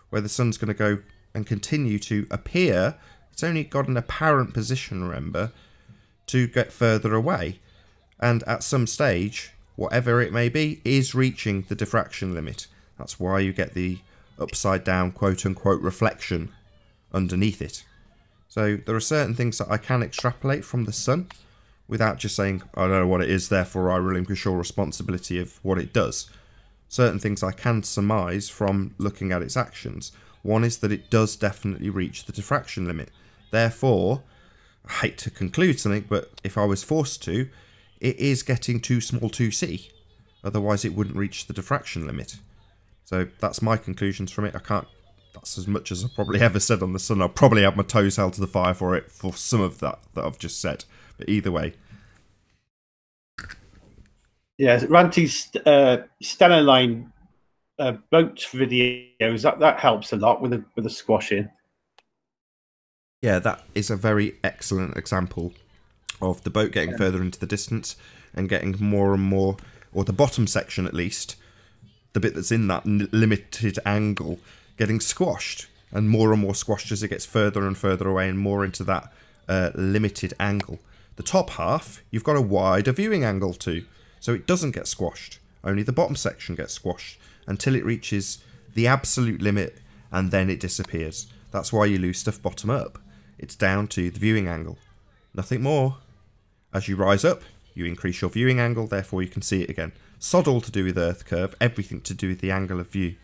where the sun's going to go and continue to appear. It's only got an apparent position, remember, to get further away. And at some stage, whatever it may be, is reaching the diffraction limit. That's why you get the upside down quote-unquote reflection underneath it. So there are certain things that I can extrapolate from the sun without just saying, I don't know what it is, therefore I relinquish all responsibility of what it does. Certain things I can surmise from looking at its actions. One is that it does definitely reach the diffraction limit. Therefore, I hate to conclude something, but if I was forced to, it is getting too small to see. Otherwise it wouldn't reach the diffraction limit. So that's my conclusions from it. That's as much as I've probably ever said on the sun. I'll probably have my toes held to the fire for it, for some of that I've just said. But either way. Yeah, Ranty's Stena Line boat videos, that helps a lot with the squashing. Yeah, that is a very excellent example of the boat getting further into the distance and getting more and more, or the bottom section at least, the bit that's in that limited angle, getting squashed and more squashed as it gets further and further away and more into that limited angle. The top half, you've got a wider viewing angle to, so it doesn't get squashed. Only the bottom section gets squashed until it reaches the absolute limit and then it disappears. That's why you lose stuff bottom up. It's down to the viewing angle. Nothing more. As you rise up, you increase your viewing angle, therefore you can see it again. Sod all to do with Earth curve, everything to do with the angle of view.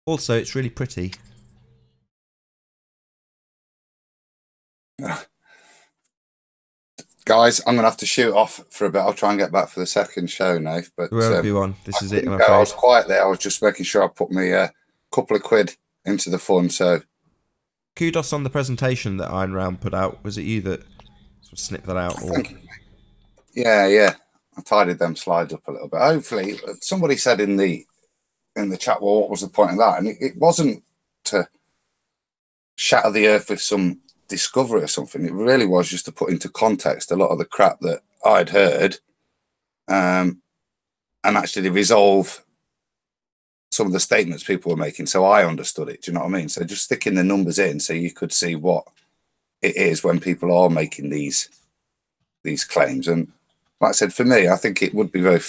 Also, it's really pretty. Guys, I'm going to have to shoot off for a bit. I'll try and get back for the second show, Nath. But wherever you want, this is it. I was quiet there. I was just making sure I put my couple of quid into the fund. So, kudos on the presentation that Iron Round put out. Was it you that sort of snipped that out? Or? Yeah. I tidied them slides up a little bit. Hopefully, somebody said in the chat, well, what was the point of that? And it wasn't to shatter the earth with some discovery or something. It really was just to put into context a lot of the crap that I'd heard, and actually resolve some of the statements people were making, so I understood it. Do you know what I mean? So just sticking the numbers in so you could see what it is when people are making these claims. And like I said, for me, I think it would be very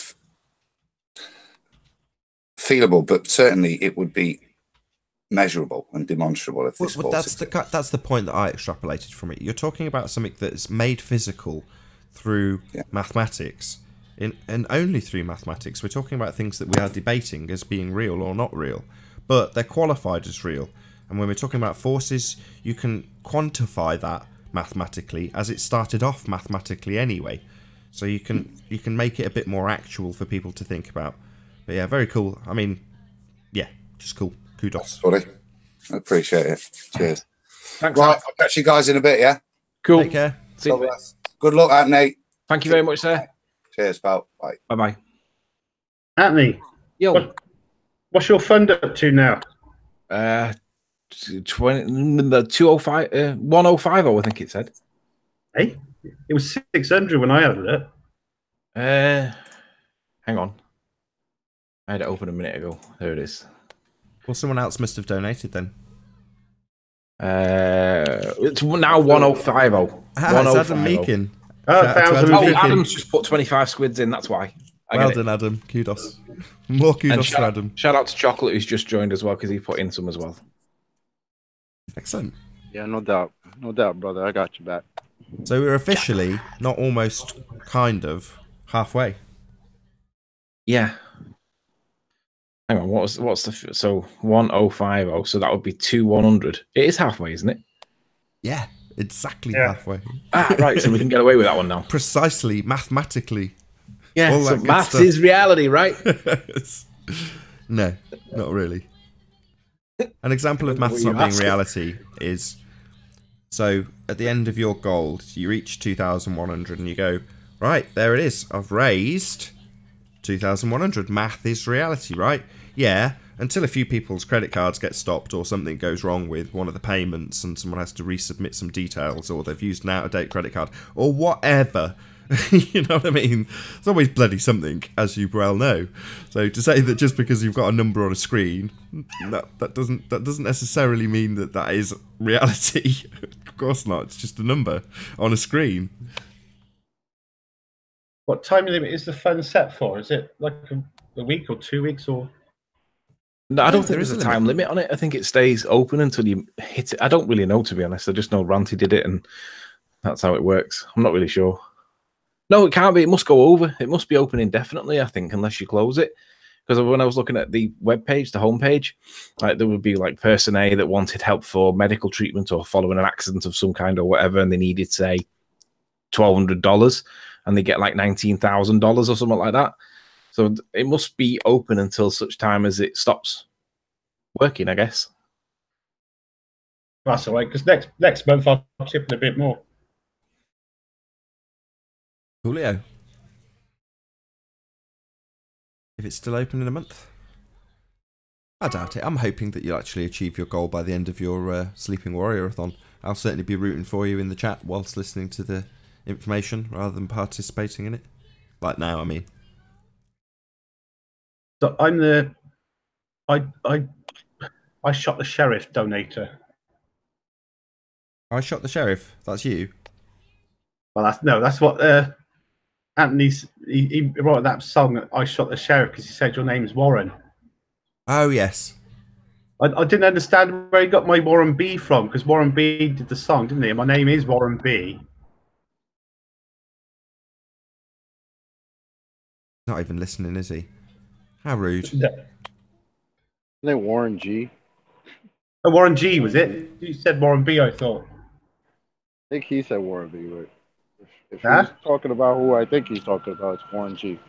feelable, but certainly it would be measurable and demonstrable if this that's the point that I extrapolated from it. You're talking about something that's made physical through mathematics, and only through mathematics. We're talking about things that we are debating as being real or not real, but they're qualified as real. And when we're talking about forces, you can quantify that mathematically, as it started off mathematically anyway. So you can make it a bit more actual for people to think about. But yeah, very cool. I mean, yeah, just cool. Kudos. Sorry. I appreciate it. Cheers. Thanks. Right, I'll catch you guys in a bit, yeah? Cool. Take care. See you. Good luck, Nate. Thank you very much, sir. Cheers, pal. Bye. Bye-bye. Anthony, Yo. what's your fund up to now? 205, 105, I think it said. Hey, it was 600 when I had it. Hang on. I had it open a minute ago. There it is. Well, someone else must have donated then. It's now 1050. It's Adam Meakin. Adam's just put 25 squids in, that's why. Well done, Adam. Kudos. More kudos to Adam. Shout out to Chocolate, who's just joined as well, because he put in some as well. Excellent. Yeah, no doubt. No doubt, brother. I got you back. So we're officially, not almost, kind of, halfway. Yeah. Hang on, what's the so 1050? So that would be 2100. It is halfway, isn't it? Yeah, exactly halfway. Ah, right. So we can get away with that one now. Precisely, mathematically. Yeah. All So that good maths stuff. is reality, right? No, not really. An example of maths What not you being asking? reality is, so at the end of your gold, you reach 2,100 and you go, right, there it is. I've raised 2,100. Math is reality, right? Yeah, until a few people's credit cards get stopped or something goes wrong with one of the payments and someone has to resubmit some details or they've used an out-of-date credit card or whatever. You know what I mean? It's always bloody something, as you well know. So to say that just because you've got a number on a screen, that doesn't necessarily mean that that is reality. Of course not. It's just a number on a screen. What time limit is the fund set for? Is it like a week or 2 weeks or? No, I don't think there there's is a a time limit on it. I think it stays open until you hit it. I don't really know, to be honest. I just know Ranty did it, and that's how it works. I'm not really sure. No, it can't be. It must go over. It must be open indefinitely, I think, unless you close it. Because when I was looking at the web page, the homepage, like there would be like person A that wanted help for medical treatment or following an accident of some kind or whatever, and they needed, say, $1,200, and they get like $19,000 or something like that. So it must be open until such time as it stops working, I guess. That's all right, because next month I'm chipping a bit more. Coolio. If it's still open in a month. I doubt it. I'm hoping that you'll actually achieve your goal by the end of your Sleeping Warrior-a-thon. I'll certainly be rooting for you in the chat whilst listening to the information rather than participating in it. Like now, I mean. So I'm the I shot the sheriff donator. I shot the sheriff. That's you. Well, that's what Anthony's. He wrote that song. I shot the sheriff because he said your name's Warren. Oh yes. I didn't understand where he got my Warren B from because Warren B did the song, didn't he? My name is Warren B. Not even listening, is he? How rude. Yeah. Isn't it Warren G? Oh, Warren G was it? You said Warren B. I thought. I think he said Warren B. But if Huh? he's talking about who I think he's talking about, it's Warren G.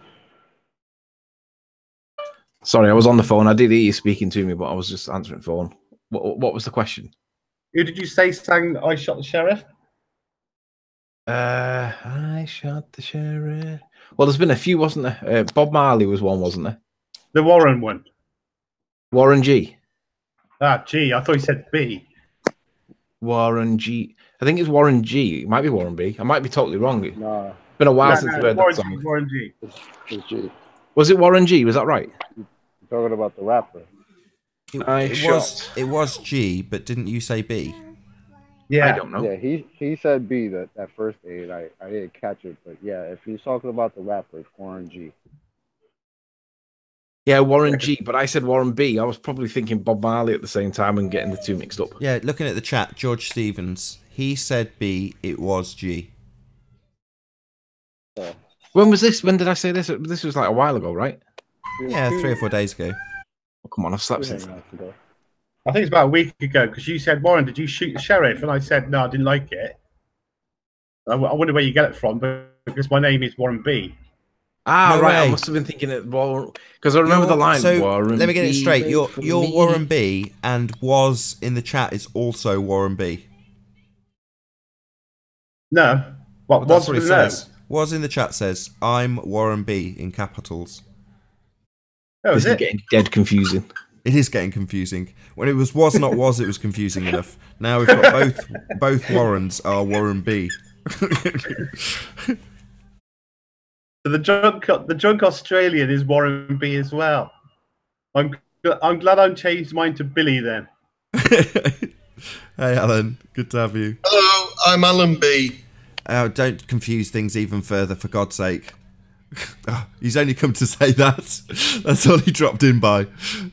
Sorry, I was on the phone. I did hear you speaking to me, but I was just answering the phone. What was the question? Who did you say sang I shot the sheriff? I shot the sheriff. Well, there's been a few, wasn't there? Bob Marley was one, wasn't there? The Warren one. Warren G. Ah, G. I thought you said B. Warren G. I think it's Warren G. It might be Warren B. I might be totally wrong. It's Nah, been a while No, since no, I've heard Warren that G. song. Warren G. it's G. Was it Warren G? Was that right? You're talking about the rapper. It was G, but didn't you say B? Yeah. I don't know. Yeah, he said B that first aid. I didn't catch it, but yeah, if he's talking about the rapper, it's Warren G. Yeah, Warren G. But I said Warren B. I was probably thinking Bob Marley at the same time and getting the two mixed up. Yeah, looking at the chat, George Stevens, he said B, it was G. When was this? When did I say this? This was like a while ago, right? Yeah, 3 or 4 days ago. Oh, come on, I've slept since then. I think it's about a week ago because you said, Warren, did you shoot the sheriff? And I said, no, I didn't like it. I wonder where you get it from, but because my name is Warren B. Ah, No right. I way. must have been thinking it because I remember the line. So Warren let me get it B, straight. wait You're for you're me. Warren B, and was in the chat is also Warren B. No. What Well, that's was what it the no? says. Was in the chat says I'm Warren B in capitals. Oh, This is is it? getting dead confusing. It is getting confusing. When it was not was, it was confusing enough. Now we've got both Warrens are Warren B. The drunk Australian is Warren B as well. I'm glad I changed mine to Billy then. Hey Alan, good to have you. Hello, I'm Alan B. Oh, don't confuse things even further, for God's sake. Oh, he's only come to say that. That's all he dropped in by.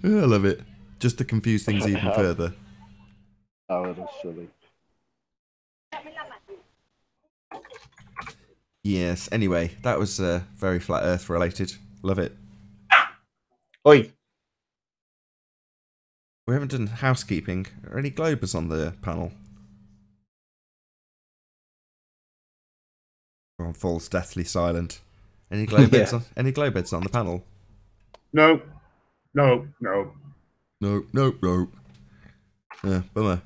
I love it. Just to confuse things even further. Oh, it was silly. Yes. Anyway, that was very flat Earth related. Love it. Oi. We haven't done housekeeping. Are any Globers on the panel? Everyone falls deathly silent. Any Glowbeds on? Any Glowbeds on the panel? No. No. Bummer.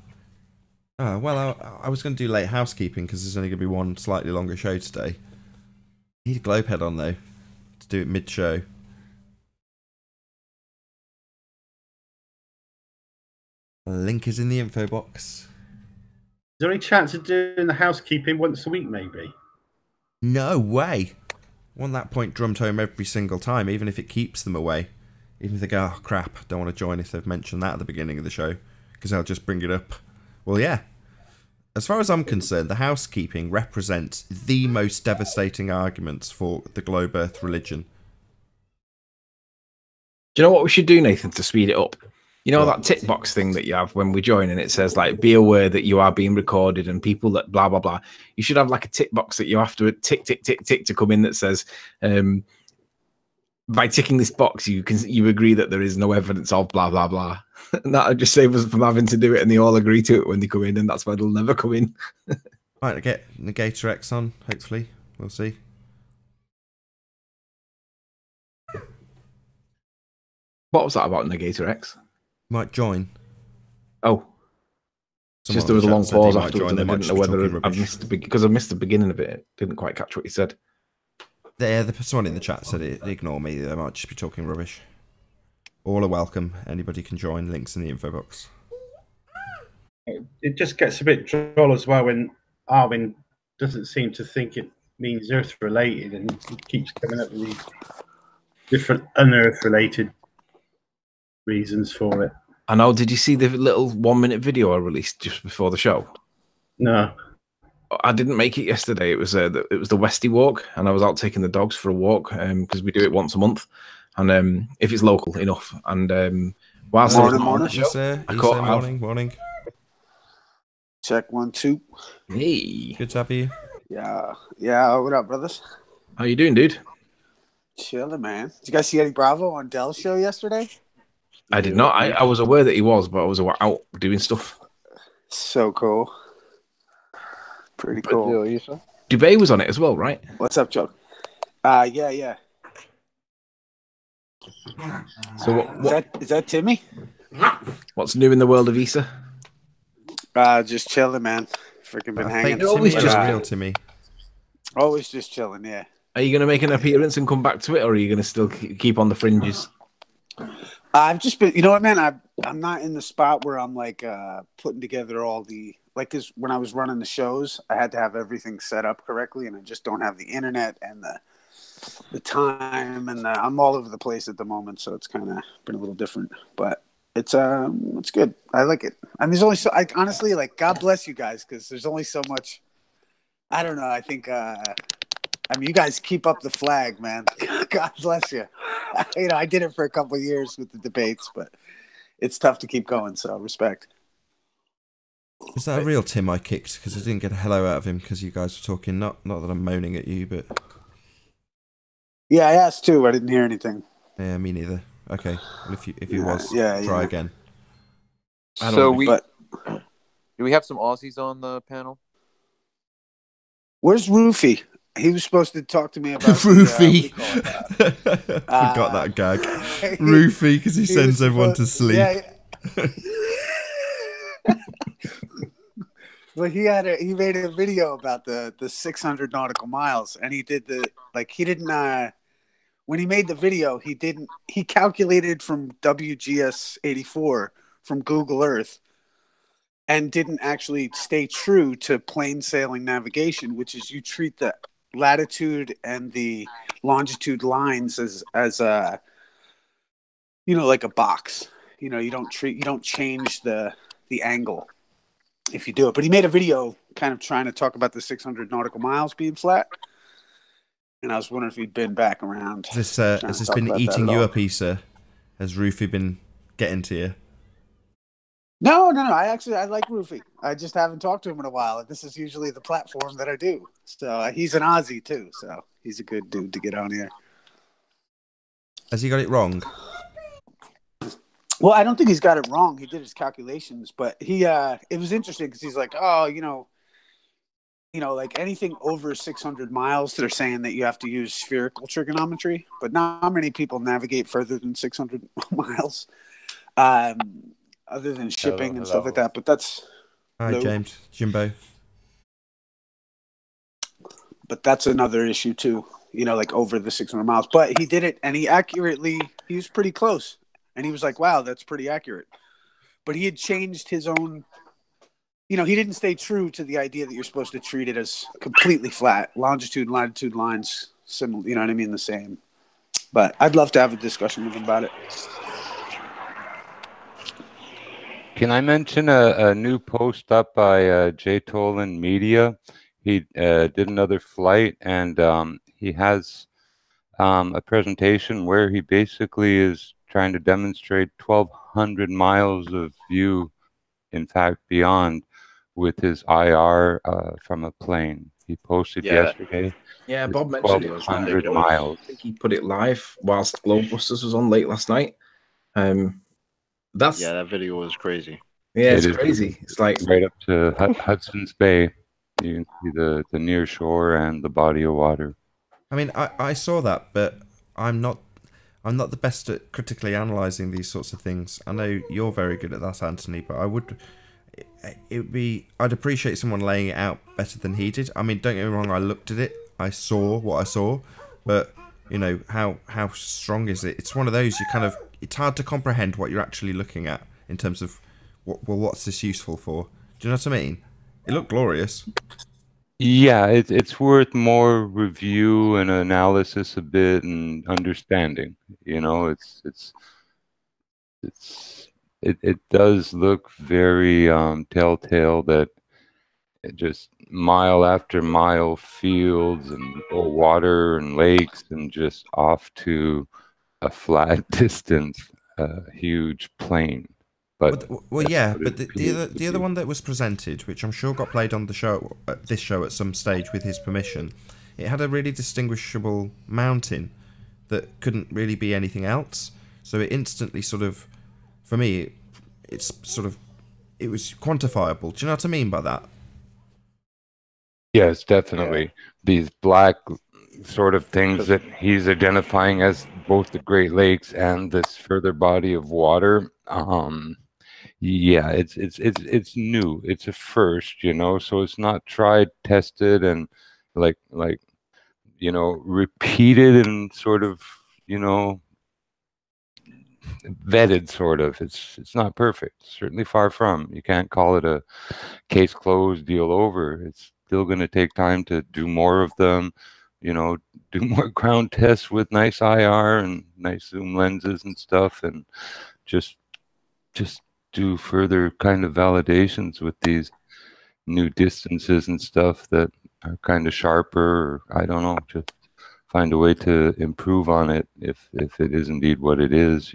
Oh, well, I was going to do late housekeeping because there's only going to be one slightly longer show today. Need a Globehead on though to do it mid-show. Link is in the info box. Is there any chance of doing the housekeeping once a week, maybe? No way. Want that point drummed home every single time, even if it keeps them away. Even if they go, oh crap, don't want to join if they've mentioned that at the beginning of the show, because I'll just bring it up. Well, yeah. As far as I'm concerned, the housekeeping represents the most devastating arguments for the globe earth religion. Do you know what we should do, Nathan, to speed it up? You know that tick box thing that you have when we join and it says like, be aware that you are being recorded and people that blah, blah, blah. You should have like a tick box that you have to tick, tick, tick, tick to come in that says, by ticking this box, you agree that there is no evidence of blah, blah, blah. And that would just save us from having to do it and they all agree to it when they come in and that's why they'll never come in. Might get Negator X on, hopefully. We'll see. What was that about Negator X? Might join. Oh. Someone Just there was a long pause afterwards join, and I didn't know whether I've missed because I missed the beginning of it. Didn't quite catch what you said. Someone in the chat said it. Ignore me. They might just be talking rubbish. All are welcome. Anybody can join. Links in the info box. It just gets a bit droll as well when Arvin doesn't seem to think it means Earth related and he keeps coming up with these different unearth related reasons for it. I know. Did you see the little 1 minute video I released just before the show? No. I didn't make it yesterday. It was the Westy walk, and I was out taking the dogs for a walk because we do it once a month, and if it's local enough. And whilst I was on the show, I caught morning. Check 1 2. Hey, good to have you. Yeah. What up, brothers? How you doing, dude? Chilling, man. Did you guys see Eddie Bravo on Dell's show yesterday? I did not. I was aware that he was, but I was out doing stuff. So cool. Pretty cool. Dubé was on it as well, right? What's up, Joe? Yeah. So what is that Timmy? What's new in the world of Issa? Just chilling, man. Freaking been hanging. Timmy, always just real Timmy. Always just chilling, yeah. Are you going to make an appearance and come back to it, or are you going to still keep on the fringes? I've just been, you know what, man? I'm not in the spot where I'm like putting together all the because when I was running the shows, I had to have everything set up correctly, and I just don't have the internet and the time, and I'm all over the place at the moment, so it's kind of been a little different, but it's good. I like it. I mean, there's only honestly, like, God bless you guys, because there's only so much. I don't know. I think. I mean, you guys keep up the flag, man. God bless you. I did it for a couple of years with the debates, but it's tough to keep going. So respect. Is that a real Tim I kicked? Because I didn't get a hello out of him because you guys were talking. Not that I'm moaning at you, but yeah, I asked too. I didn't hear anything. Yeah, me neither. Okay, well, if he was, try again. So do we have some Aussies on the panel? Where's Roofy? He was supposed to talk to me about Roofy. Forgot that gag. Roofy, because he sends everyone to sleep. Yeah. Well, he made a video about the 600 nautical miles, and he did when he made the video, he calculated from WGS 84 from Google Earth and didn't actually stay true to plain sailing navigation, which is you treat the latitude and the longitude lines as like a box. You don't change the angle if you do it. But he made a video kind of trying to talk about the 600 nautical miles being flat. And I was wondering if he'd been back around. Has this been eating you up, Issa? Has Roofy been getting to you? No. I like Roofy. I just haven't talked to him in a while. This is usually the platform that I do. So he's an Aussie too. So he's a good dude to get on here. Has he got it wrong? Well, I don't think he's got it wrong. He did his calculations, but it was interesting because he's like, oh, like anything over 600 miles, they're saying that you have to use spherical trigonometry, but not many people navigate further than 600 miles, other than shipping and stuff like that. But that's hi, James, Jimbo. But that's another issue too. Like over the 600 miles. But he did it, and he was pretty close, and he was like, "Wow, that's pretty accurate." But he had changed his own. He didn't stay true to the idea that you're supposed to treat it as completely flat, longitude and latitude lines, similar. You know what I mean? The same. But I'd love to have a discussion with him about it. Can I mention a new post up by J. Tolan Media? He did another flight, and he has a presentation where he basically is trying to demonstrate 1,200 miles of view, in fact, beyond, with his IR from a plane. He posted yesterday. Yeah, Bob mentioned it was 1,200 miles. I think he put it live whilst Globebusters was on late last night. That video was crazy. Yeah, it's crazy. It's like right up to Hudson's Bay. You can see the near shore and the body of water. I mean, I saw that, but I'm not the best at critically analysing these sorts of things. I know you're very good at that, Anthony, but I'd appreciate someone laying it out better than he did. I mean, don't get me wrong, I looked at it, I saw what I saw, but how strong is it? It's one of those it's hard to comprehend what you're actually looking at in terms of what's this useful for? Do you know what I mean? It looked glorious. Yeah, it's worth more review and analysis a bit and understanding. It does look very telltale that it just mile after mile fields and water and lakes and just off to a flat distance, huge plain. But the other one that was presented, which I'm sure got played on this show at some stage with his permission, it had a really distinguishable mountain that couldn't really be anything else. So it instantly for me, it was quantifiable. Do you know what I mean by that? Yes, definitely. These black sort of things that he's identifying as both the Great Lakes and this further body of water. Yeah, it's new. It's a first, so it's not tried, tested, and repeated and sort of, vetted sort of. It's not perfect. Certainly far from. You can't call it a case closed, deal over. It's still going to take time to do more of them, do more ground tests with nice IR and nice zoom lenses and stuff, and just do further kind of validations with these new distances and stuff that are kind of sharper, or I don't know, just find a way to improve on it if it is indeed what it is.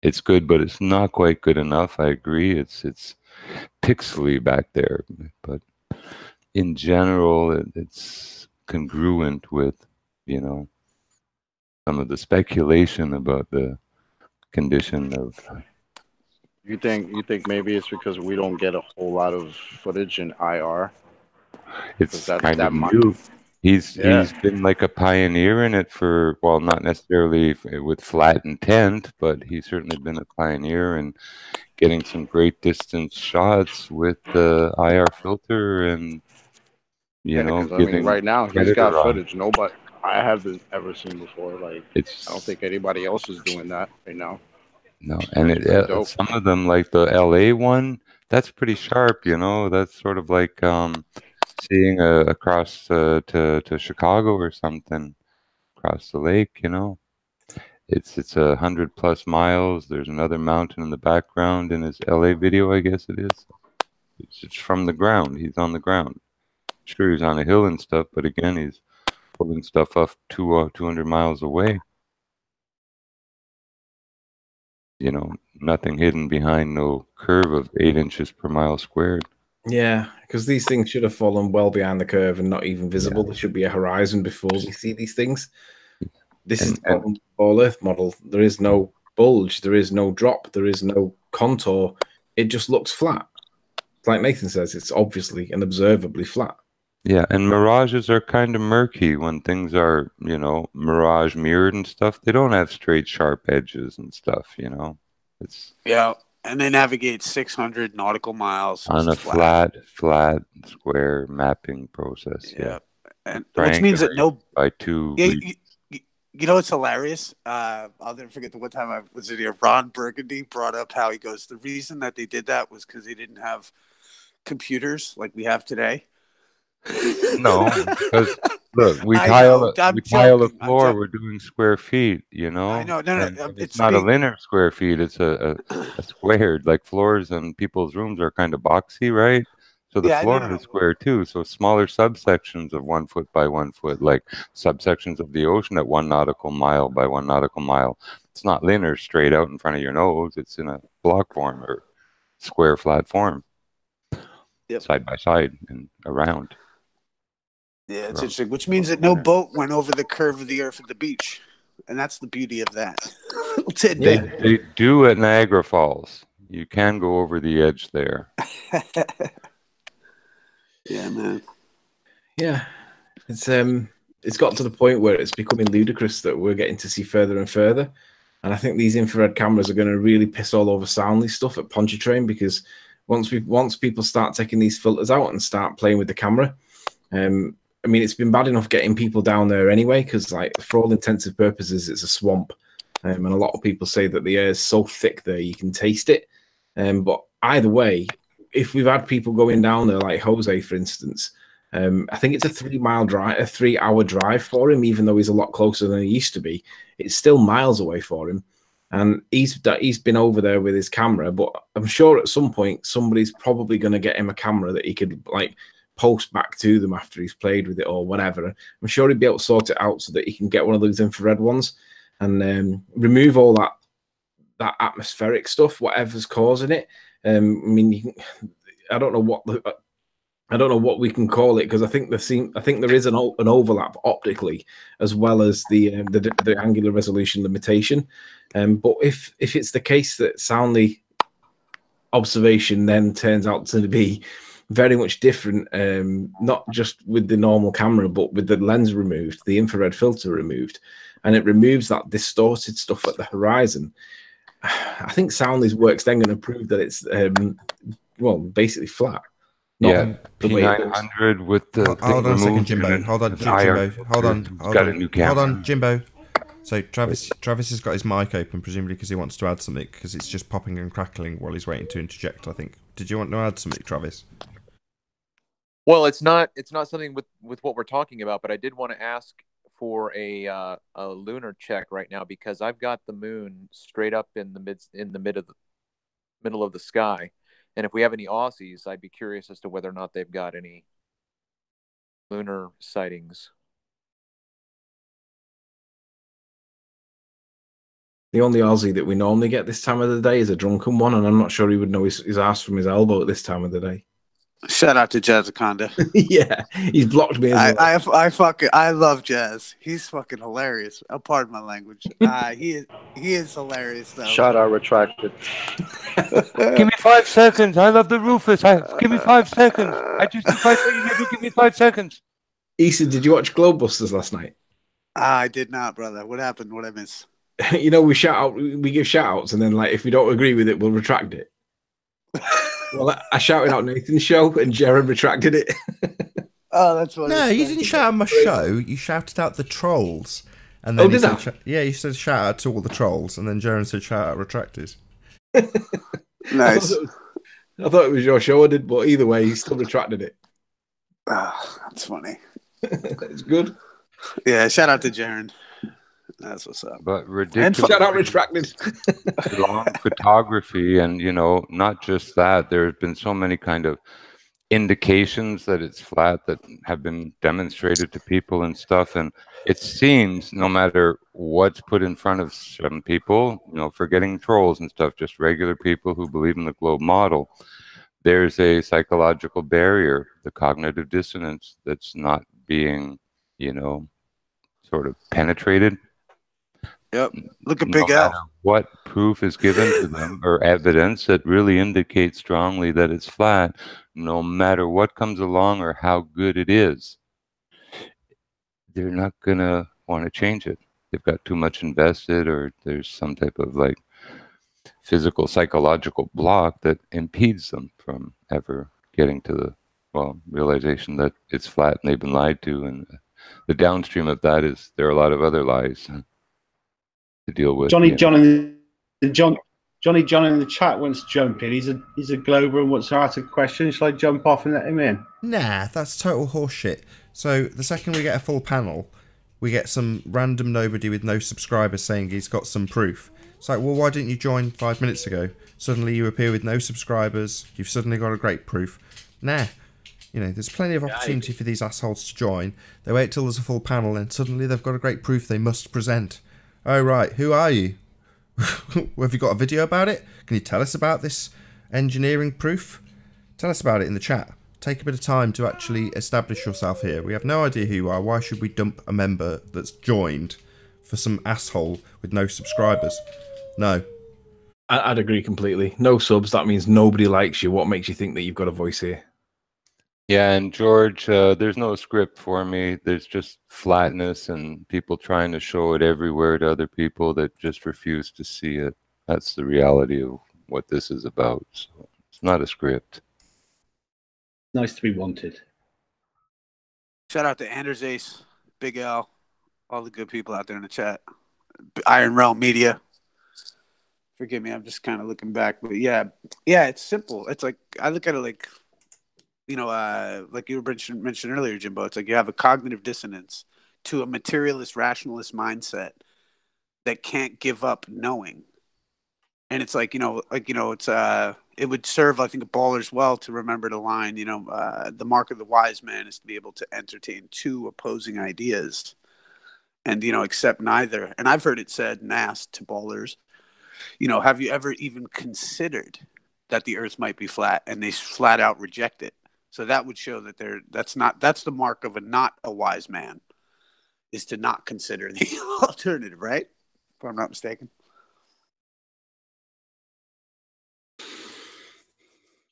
It's good, but it's not quite good enough. I agree. It's pixely back there, but in general, it's congruent with some of the speculation about the condition of. You think maybe it's because we don't get a whole lot of footage in IR? It's kind of new. He's been like a pioneer in it for, well, not necessarily with flat intent, but he's certainly been a pioneer in getting some great distance shots with the IR filter, and right now he's got footage I haven't ever seen before. Like, I don't think anybody else is doing that right now. No, and some of them, like the LA one, that's pretty sharp. That's sort of like seeing across to Chicago or something across the lake. It's 100+ miles. There's another mountain in the background in his LA video, I guess it is. It's from the ground. He's on the ground. Sure, he's on a hill and stuff, but again, he's pulling stuff up 200 miles away. you know, nothing hidden behind no curve of 8 inches per mile squared. Yeah, because these things should have fallen well behind the curve and not even visible. There should be a horizon before we see these things. This is the Ball Earth model. There is no bulge, there is no drop, there is no contour. It just looks flat. Like Nathan says, it's obviously and observably flat. Yeah, and mirages are kind of murky when things are, you know, mirage mirrored and stuff. They don't have straight, sharp edges and stuff, you know. It's and they navigate 600 nautical miles on a flat, square mapping process. Yeah, and which means that by two. You know, it's hilarious. I'll never forget the one time I was in here. Ron Burgundy brought up how he goes, the reason that they did that was because they didn't have computers like we have today. No, because look, we tile a floor. We're doing square feet, you know. I know, no, it's not a linear square feet. It's a squared. Like floors in people's rooms are kind of boxy, right? So the floor is square too. So smaller subsections of 1 foot by 1 foot, like subsections of the ocean at 1 nautical mile by 1 nautical mile. It's not linear, straight out in front of your nose. It's in a block form or square flat form, side by side and around. Yeah, it's interesting, which means that no boat went over the curve of the earth at the beach. And that's the beauty of that. They do at Niagara Falls. You can go over the edge there. Yeah, man. Yeah. It's got to the point where it's becoming ludicrous that we're getting to see further and further. And I think these infrared cameras are going to really piss all over Soundly stuff at Pontchartrain, because once people start taking these filters out and start playing with the camera, I mean, it's been bad enough getting people down there anyway, because, like, for all intensive purposes, it's a swamp. And a lot of people say that the air is so thick there you can taste it. But either way, if we've had people going down there, like Jose, for instance, I think it's a 3-hour drive for him, even though he's a lot closer than he used to be. It's still miles away for him. And he's been over there with his camera, but I'm sure at some point somebody's probably going to get him a camera that he could, like, post back to them after he's played with it or whatever. I'm sure he'd be able to sort it out so that he can get one of those infrared ones and remove all that atmospheric stuff, whatever's causing it. I mean, I don't know what we can call it, because I think there is an overlap optically as well as the angular resolution limitation. But if it's the case that Soundly observation then turns out to be very much different, not just with the normal camera, but with the lens removed, the infrared filter removed, and it removes that distorted stuff at the horizon, I think Soundly's work's then going to prove that it's, basically flat. Yeah, P900 with the hold on a second, Jimbo. Hold on, Jimbo. So Travis has got his mic open, presumably because he wants to add something, because it's just popping and crackling while he's waiting to interject, I think. Did you want to add something, Travis? Well, it's not something with what we're talking about, but I did want to ask for a lunar check right now, because I've got the moon straight up in the middle of the sky, and if we have any Aussies, I'd be curious as to whether or not they've got any lunar sightings. The only Aussie that we normally get this time of the day is a drunken one, and I'm not sure he would know his ass from his elbow at this time of the day. Shout out to Jazzaconda. Yeah, he's blocked me. I love Jazz. He's fucking hilarious. I'll pardon my language. He is hilarious though. Shout out retracted. Give me 5 seconds. I love the Rufus. Give me 5 seconds. If I say you never give me 5 seconds. Issa, did you watch Globebusters last night? I did not, brother. What happened? What I miss? You know, we give shout outs, and then, like, if we don't agree with it, we'll retract it. Well, I shouted out Nathan's show, and Jaron retracted it. Oh, that's what. No, you didn't shout out my show. You shouted out the trolls, and then you said shout out to all the trolls, and then Jaron said shout out retracted. Nice. I thought it was your show, I did, but either way, he still retracted it. Oh, that's funny. It's good. Yeah, shout out to Jaron. That's what's up. But ridiculous. Shout out retracted. Long photography, and, you know, not just that. There's been so many kind of indications that it's flat that have been demonstrated to people and stuff. And it seems no matter what's put in front of some people, you know, forgetting trolls and stuff, just regular people who believe in the globe model, there's a psychological barrier, the cognitive dissonance, that's not being, you know, sort of penetrated. Yep. Look at Big L. What proof is given to them or evidence that really indicates strongly that it's flat, no matter what comes along or how good it is, they're not going to want to change it. They've got too much invested, or there's some type of like physical, psychological block that impedes them from ever getting to the, well, realization that it's flat and they've been lied to. And the downstream of that is there are a lot of other lies to deal with. Johnny John in the chat wants to jump in. He's a Glober and wants to ask a question. Shall I jump off and let him in? Nah, that's total horseshit. So the second we get a full panel, we get some random nobody with no subscribers saying he's got some proof. It's like, well, why didn't you join 5 minutes ago? Suddenly you appear with no subscribers. You've suddenly got a great proof. Nah. You know, there's plenty of opportunity for these assholes to join. They wait till there's a full panel and suddenly they've got a great proof they must present. Oh, right. Who are you? Have you got a video about it? Can you tell us about this engineering proof? Tell us about it in the chat. Take a bit of time to actually establish yourself here. We have no idea who you are. Why should we dump a member that's joined for some asshole with no subscribers? No. I'd agree completely. No subs, that means nobody likes you. What makes you think that you've got a voice here? Yeah, and George, there's no script for me. There's just flatness and people trying to show it everywhere to other people that just refuse to see it. That's the reality of what this is about. So it's not a script. Nice to be wanted. Shout out to Anders Ace, Big L, all the good people out there in the chat. Iron Realm Media. Forgive me, I'm just kind of looking back. But yeah, it's simple. It's like, I look at it like, you know, like you mentioned earlier, Jimbo, it's like you have a cognitive dissonance to a materialist, rationalist mindset that can't give up knowing. And it's like, it's it would serve, I think, ballers well to remember the line, the mark of the wise man is to be able to entertain two opposing ideas and, accept neither. And I've heard it said and asked to ballers, have you ever even considered that the earth might be flat? And they flat out reject it. So that would show that that's the mark of not a wise man, is to not consider the alternative, right? If I'm not mistaken.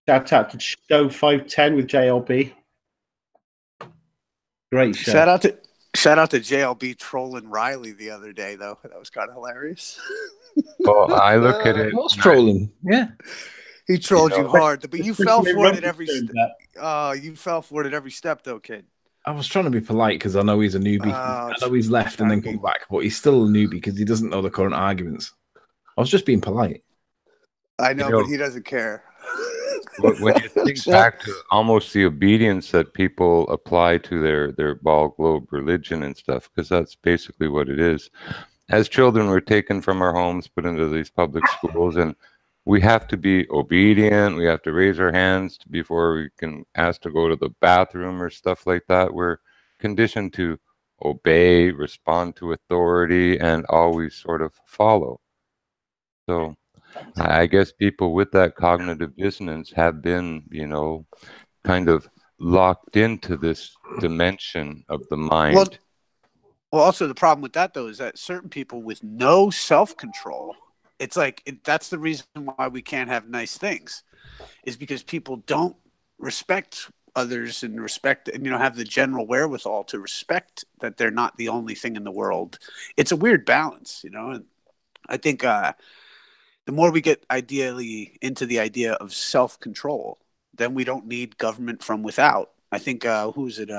Shout out to Show 510 with JLB. Great show. Shout out to JLB trolling Riley the other day, though. That was kind of hilarious. Well, I look at it. What's trolling? Yeah. He trolled you hard, but you fell for it at every step. You fell for it at every step, though, kid. I was trying to be polite because I know he's a newbie. I know he's left and then come back, but he's still a newbie because he doesn't know the current arguments. I was just being polite. I know, but he doesn't care. When you think back to almost the obedience that people apply to their ball globe religion and stuff, because that's basically what it is. As children, we're taken from our homes, put into these public schools, and we have to be obedient. We have to raise our hands before we can ask to go to the bathroom or stuff like that. We're conditioned to obey, respond to authority, and always sort of follow. So I guess people with that cognitive dissonance have been, kind of locked into this dimension of the mind. Well, also the problem with that, though, is that certain people with no self-control, it's like that's the reason why we can't have nice things, is because people don't respect others and have the general wherewithal to respect that they're not the only thing in the world. It's a weird balance, and I think the more we get ideally into the idea of self-control, then we don't need government from without. I think who's it?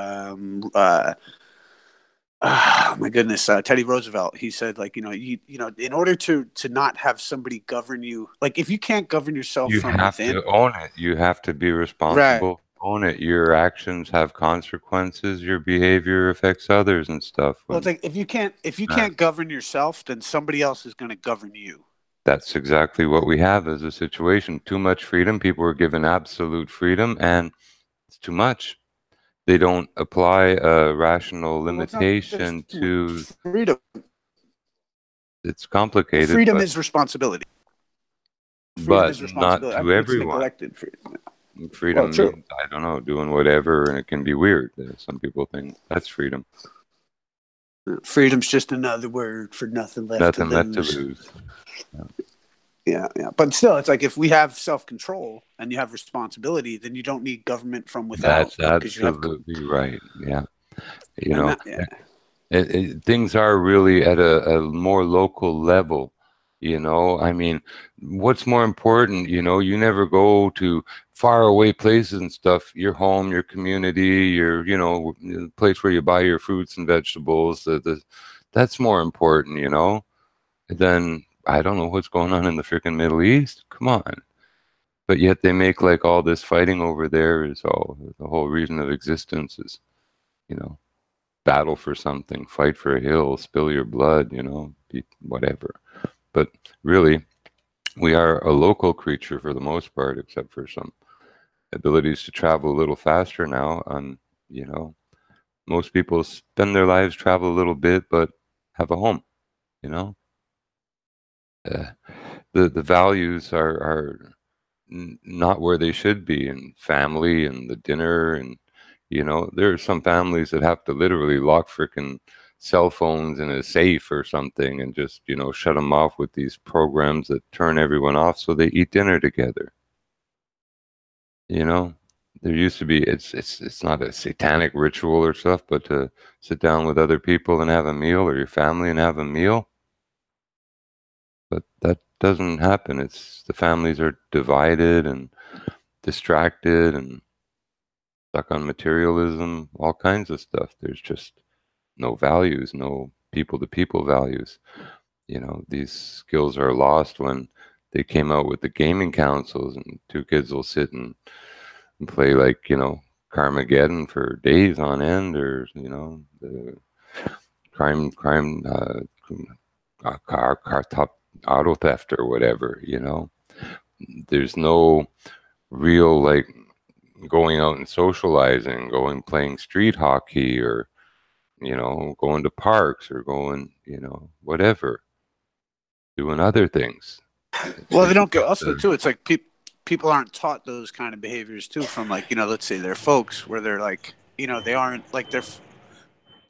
My goodness, Teddy Roosevelt. He said, in order to not have somebody govern you, like if you can't govern yourself you from have within, to own it. You have to be responsible. Right. Own it. Your actions have consequences. Your behavior affects others and stuff. Well, it's like if you can't govern yourself, then somebody else is going to govern you. That's exactly what we have as a situation. Too much freedom. People were given absolute freedom, and It's too much. They don't apply a rational Well, it's not- limitation there's to. freedom. It's complicated. Freedom but, is responsibility. Freedom but is not responsibility. to I mean, it's everyone. neglected. Freedom Well, true. means, I don't know, doing whatever, and it can be weird. Some people think that's freedom. Freedom's just another word for nothing left to lose. Yeah. But still, it's like if we have self-control and you have responsibility, then you don't need government from without. That's absolutely right. Yeah. Things are really at a more local level. I mean, what's more important? You never go to far away places and stuff. Your home, your community, the place where you buy your fruits and vegetables. That's more important, than I don't know what's going on in the freaking Middle East. Come on. But yet they make like all this fighting over there is all the whole reason of existence is, battle for something, fight for a hill, spill your blood, whatever. But really, we are a local creature for the most part, except for some abilities to travel a little faster now. Most people spend their lives travel a little bit, but have a home. The values are not where they should be, and family and the dinner, and there are some families that have to literally lock freaking cell phones in a safe or something and just shut them off with these programs that turn everyone off so they eat dinner together. There used to be, it's not a satanic ritual or stuff, but to sit down with other people and have a meal, or your family and have a meal. But that doesn't happen. It's the families are divided and distracted and stuck on materialism, all kinds of stuff. There's just no values, no people-to-people values. These skills are lost when they came out with the gaming consoles, and two kids will sit and play like Carmageddon for days on end, or the crime car top auto theft or whatever. There's no real like going out and socializing, playing street hockey, or going to parks, or going whatever, doing other things. Well, they don't get also too. It's like people aren't taught those kind of behaviors too from like let's say they're folks where they're like they aren't like they're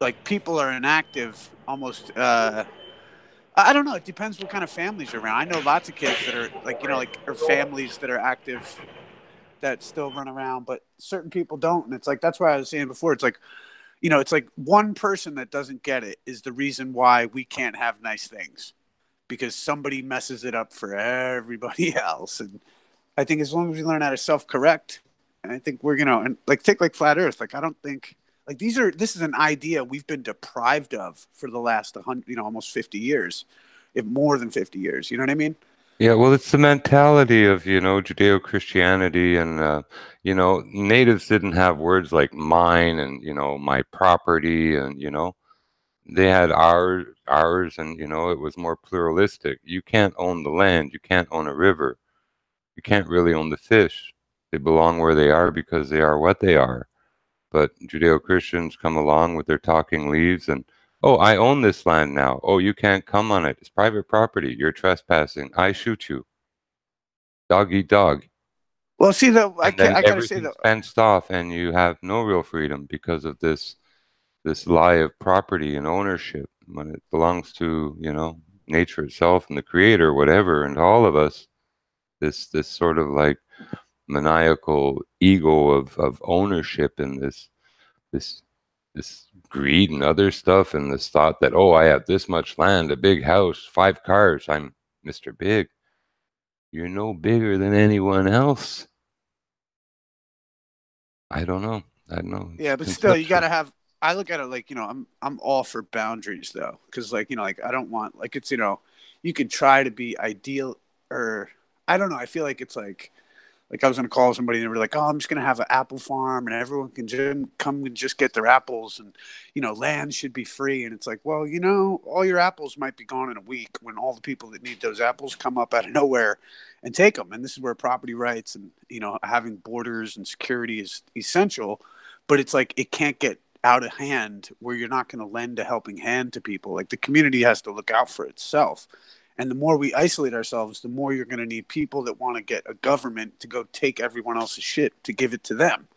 like people are inactive almost. I don't know. It depends what kind of families you're around. I know lots of kids that are like or families that are active that still run around, but certain people don't. And it's like that's why I was saying before. It's like it's like one person that doesn't get it is the reason why we can't have nice things, because somebody messes it up for everybody else. And I think as long as we learn how to self-correct, and I think we're and like take like flat Earth. Like I don't think like this is an idea we've been deprived of for the last 100, almost 50 years, if more than 50 years. You know what I mean? Yeah, well, it's the mentality of, Judeo-Christianity, and, natives didn't have words like mine and, my property, and, they had ours, and, it was more pluralistic. You can't own the land. You can't own a river. You can't really own the fish. They belong where they are because they are what they are. But Judeo-Christians come along with their talking leaves and, oh, I own this land now. Oh, you can't come on it. It's private property. You're trespassing. I shoot you. Dog eat dog. Well, see, though, I gotta say that fenced off, and you have no real freedom because of this lie of property and ownership when it belongs to nature itself and the creator, whatever, and all of us. This sort of like maniacal ego of ownership, and this greed and other stuff, and this thought that, oh, I have this much land, a big house, 5 cars, I'm Mr. Big. You're no bigger than anyone else. I don't know. Yeah, but still, you gotta have. I look at it like I'm all for boundaries though, because like like I don't want like it's you could try to be ideal, or I don't know. I feel like it's like Like I was going to call somebody and they were like, "Oh, I'm just going to have an apple farm and everyone can come and just get their apples and, land should be free." And it's like, well, all your apples might be gone in a week when all the people that need those apples come up out of nowhere and take them. And this is where property rights and, having borders and security is essential. But it's like it can't get out of hand where you're not going to lend a helping hand to people. Like the community has to look out for itself. And the more we isolate ourselves, the more you're going to need people that want to get a government to go take everyone else's shit to give it to them.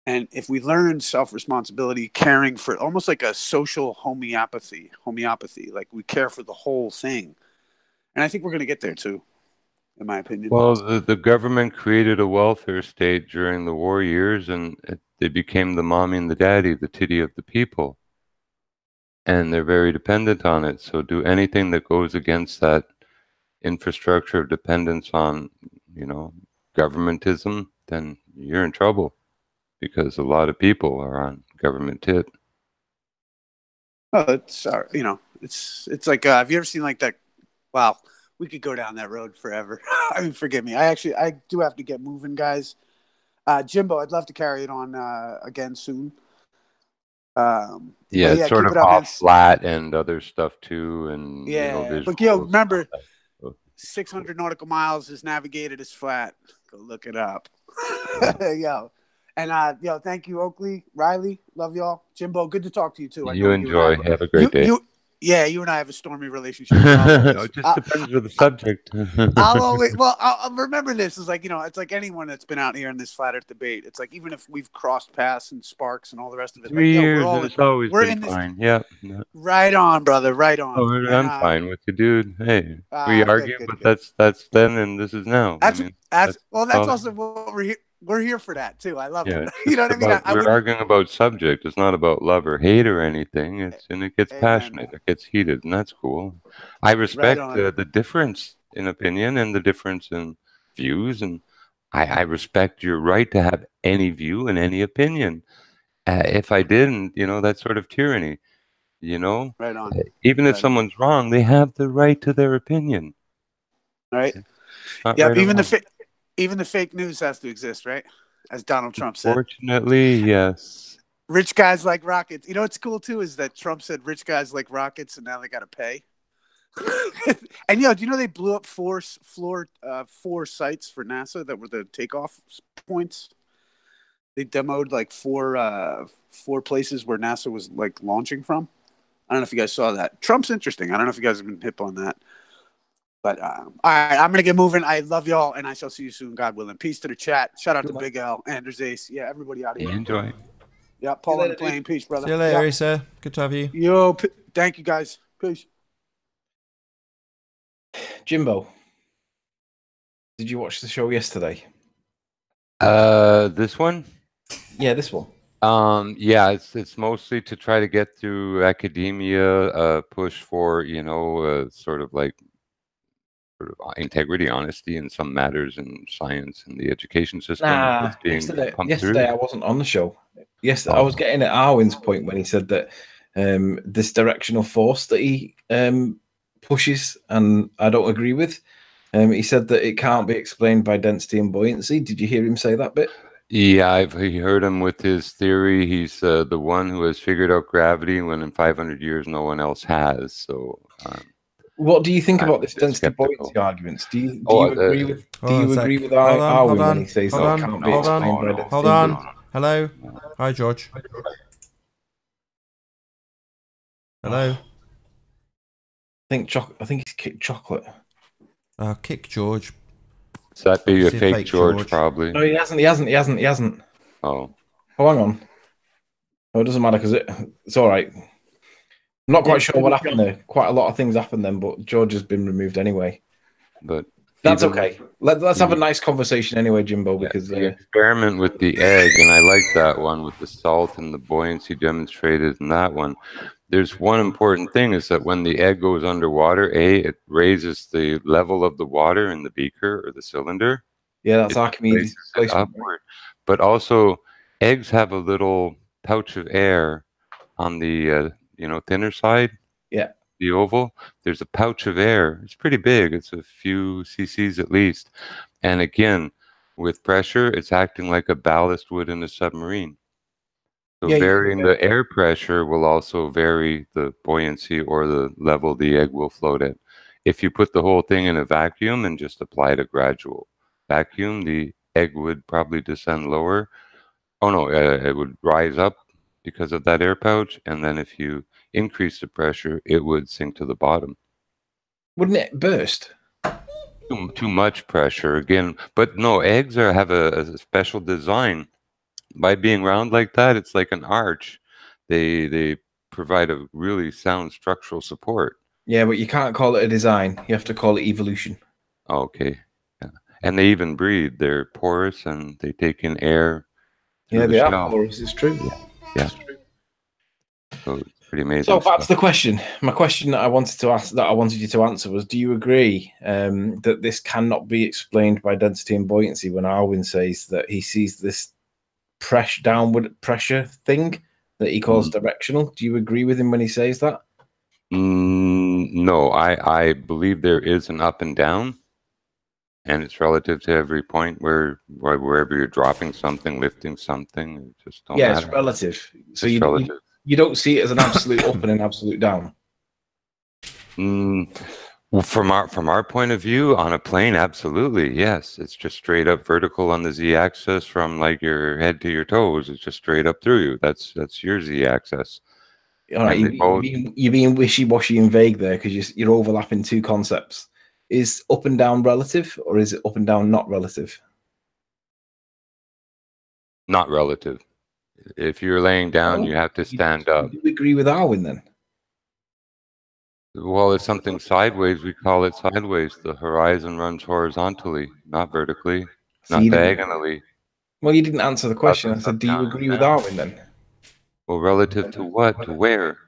And if we learn self-responsibility, caring for almost like a social homeopathy, like we care for the whole thing. And I think we're going to get there too, in my opinion. Well, the government created a welfare state during the war years, and they became the mommy and the daddy, the titty of the people. And they're very dependent on it. So do anything that goes against that infrastructure of dependence on, governmentism, then you're in trouble because a lot of people are on government tit. Oh, it's it's like have you ever seen like that? Wow, we could go down that road forever. I mean, forgive me. I do have to get moving, guys. Jimbo, I'd love to carry it on again soon. It's sort of off flat and other stuff too, and but remember, 600 nautical miles is navigated as flat. Go look it up. And thank you, Oakley, Riley, love y'all. Jimbo, good to talk to you too. You enjoy. Have a great day. You and I have a stormy relationship. It just depends on the subject. I'll remember this. Is like, it's like anyone that's been out here in this flat earth debate. It's like, even if we've crossed paths and sparks and all the rest of it. 3 years, it's always been fine. Yeah. Right on, brother. Right on. Oh, I'm fine with you, dude. Hey, we argue, but that's then and this is now. That's also what we're here. We're here for that too. I love it. You know what I mean? We're arguing about subject. It's not about love or hate or anything. It gets passionate. It gets heated, and that's cool. I respect the difference in opinion and the difference in views, and I respect your right to have any view and any opinion. If I didn't, that's sort of tyranny. Right on. Even if someone's wrong, they have the right to their opinion. Right. Yeah. Even the fake news has to exist, right? As Donald Trump said. Fortunately, yes. Rich guys like rockets. What's cool too is that Trump said rich guys like rockets, and now they got to pay. And do you know they blew up four sites for NASA that were the takeoff points? They demoed like four places where NASA was like launching from. I don't know if you guys saw that. Trump's interesting. I don't know if you guys have been hip on that. But all right, I'm gonna get moving. I love y'all, and I shall see you soon, God willing. Peace to the chat. Shout out to Big L, Anders Ace. Yeah, everybody out here. Enjoy. Yeah, Paul on the plane. Peace, brother. See you later, Issa. Good to have you. Yo, thank you, guys. Peace. Jimbo, did you watch the show yesterday? This one? Yeah, this one. It's mostly to try to get through academia, push for sort of integrity, honesty in some matters in science and the education system. Yesterday I wasn't on the show. Yesterday I was getting at Arwen's point when he said that this directional force that he pushes, and I don't agree with. He said that it can't be explained by density and buoyancy. Did you hear him say that bit? Yeah, I've heard him with his theory. He's the one who has figured out gravity when in 500 years no one else has. So what do you think about this density buoyancy arguments? Do you agree with Arwen when he says that can't be explained by density? Hold on. Hello. Hi, George. Hello. I think he's kicked chocolate. Kick George. So that'd be a fake George, probably. No, he hasn't. Oh, hang on. Oh, it doesn't matter because it's all right. I'm not quite sure what happened there. Quite a lot of things happened then, but George has been removed anyway. But that's okay. Let's have a nice conversation anyway, Jimbo, because the experiment with the egg, and I like that one with the salt and the buoyancy demonstrated in that one. There's one important thing is that when the egg goes underwater, it raises the level of the water in the beaker or the cylinder. Yeah, that's Archimedes' upward. But also, eggs have a little pouch of air on the thinner side. Yeah. The oval. There's a pouch of air. It's pretty big. It's a few cc's at least. And again, with pressure, it's acting like a ballast would in a submarine. So Yeah, varying the air pressure will also vary the buoyancy or the level the egg will float at. If you put the whole thing in a vacuum and just applied a gradual vacuum, the egg would probably descend lower. Oh no, it would rise up because of that air pouch. And then if you increase the pressure, it would sink to the bottom. Wouldn't it burst? Too much pressure again. But no, eggs have a special design. By being round like that, it's like an arch. They provide a really sound structural support. Yeah, but you can't call it a design. You have to call it evolution. Okay. Yeah. And they even breathe. They're porous and they take in air. Yeah, they are porous. It's true. Yeah. It's true. So it's pretty amazing. So that's the question. My question that I wanted to ask, that I wanted you to answer, was: do you agree that this cannot be explained by density and buoyancy? When Arwin says that he sees this downward pressure thing that he calls directional, do you agree with him when he says that? No, I believe there is an up and down, and it's relative to every point wherever you're dropping something, lifting something. It just don't matter. It's relative. So it's relative. You don't see it as an absolute up and an absolute down. Well, from our point of view, on a plane, absolutely, yes. It's just straight up vertical on the z-axis from like your head to your toes. It's just straight up through you. That's your z-axis. All right, you're being wishy-washy and vague there because you're overlapping two concepts. Is up and down relative, or is it up and down not relative? Not relative. If you're laying down, you have to stand up. Do you agree with Arwin then? Well, if something's sideways, we call it sideways. The horizon runs horizontally, not vertically, not diagonally. Well, you didn't answer the question. I said, do you agree with Arwin then? Well, relative to what? To where?